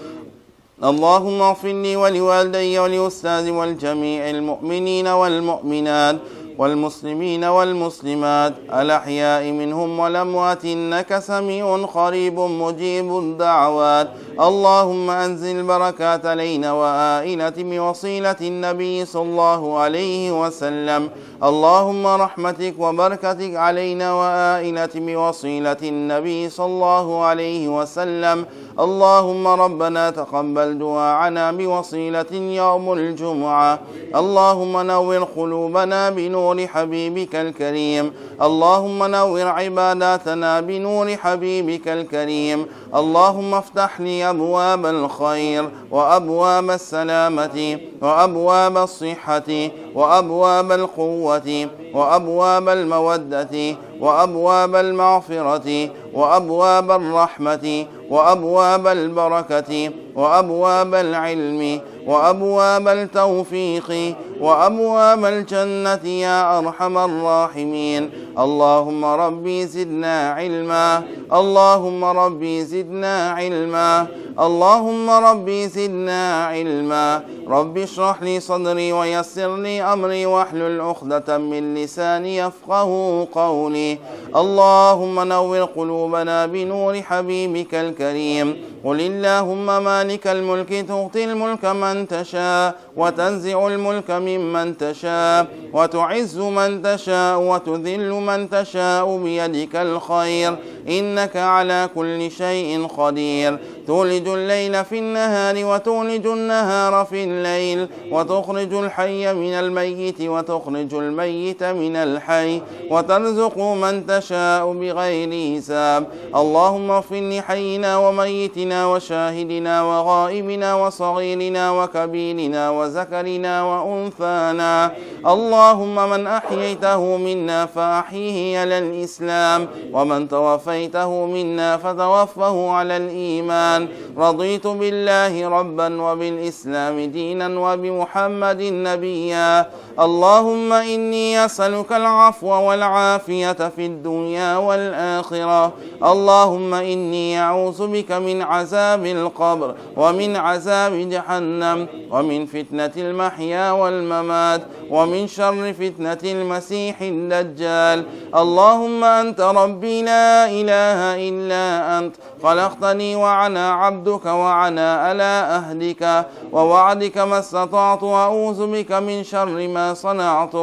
اللهم اغفر لي ولوالدي ولأستاذي والجميع المؤمنين والمؤمنات والمسلمين والمسلمات الأحياء منهم والأموات إنك سميع قريب مجيب الدعوات. اللهم أنزل بركات علينا وآئلة بوصيلة النبي صلى الله عليه وسلم. اللهم رحمتك وبركتك علينا وآئلة بوصيلة النبي صلى الله عليه وسلم. اللهم ربنا تقبل دعاءنا بوصيلة يوم الجمعة. اللهم نور قلوبنا بنور حبيبك الكريم. اللهم نور عباداتنا بنور حبيبك الكريم. اللهم افتح لي أبواب الخير وأبواب السلامة وأبواب الصحة وأبواب القوة وأبواب المودة وأبواب المغفرة وأبواب الرحمة وأبواب البركة وأبواب العلم وأبواب التوفيق وأبواب الجنة يا أرحم الراحمين. اللهم ربي زدنا علما. اللهم ربي زدنا علما. اللهم ربي زدنا علما. رب اشرح لي صدري ويسر لي أمري واحلل عقدة من لساني يفقه قولي. اللهم نور قلوبنا بنور حبيبك الكريم. قل اللهم مالك الملك تؤتي الملك من تشاء وتنزع الملك ممن تشاء وتعز من تشاء وتذل من تشاء بيدك الخير إنك على كل شيء قدير. تولج الليل في النهار وتولج النهار في الليل وتخرج الحي من الميت وتخرج الميت من الحي وترزق من تشاء بغير حساب. اللهم اغفر لحينا وميتنا وشاهدنا وغائبنا وصغيرنا وكبيرنا وذكرنا وأنثانا. اللهم من أحييته منا فأحيه على الإسلام ومن توفيته منا فتوفه على الإيمان. رضيت بالله ربا وبالإسلام دينا وبمحمد نبيا. اللهم إني أسألك العفو والعافية في الدنيا والآخرة. اللهم إني أعوذ بك من عذاب القبر ومن عذاب جهنم ومن فتنة المحيا والممات ومن شر فتنة المسيح الدجال. اللهم أنت ربي لا إله إلا أنت خلقتني وأنا عبدك وأنا على أهدك ووعدك ما استطعت وأعوذ بك من شر ما صنعت.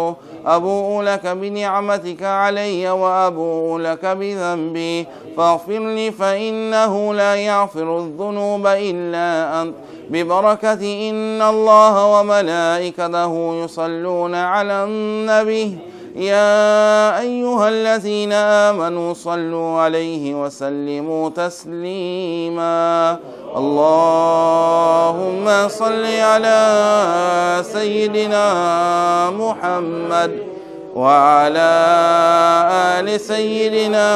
أبوء لك بنعمتك علي وأبوء لك بذنبي فاغفر لي فإنه لا يغفر الذنوب إلا أنت. ببركة إن الله وملائكته يصلون على النبي يا أيها الذين آمنوا صلوا عليه وسلموا تسليما. اللهم صل على سيدنا محمد وعلى آل سيدنا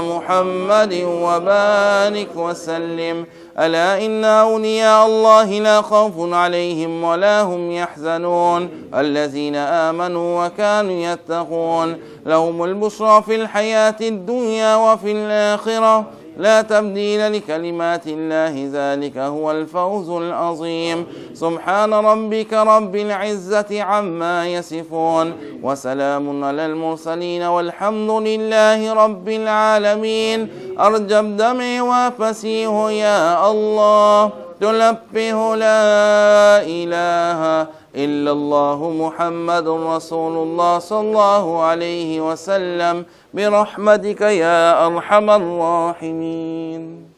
محمد وبارك وسلم. ألا إن أولياء الله لا خوف عليهم ولا هم يحزنون الذين آمنوا وكانوا يتقون لهم البشرى في الحياة الدنيا وفي الآخرة لا تبديل لكلمات الله ذلك هو الفوز العظيم. سبحان ربك رب العزة عما يصفون وسلام على المرسلين والحمد لله رب العالمين. أرجى الدمع وفسيه يا الله تلبه لا إله إلا الله محمد رسول الله صلى الله عليه وسلم برحمتك يا أرحم الراحمين.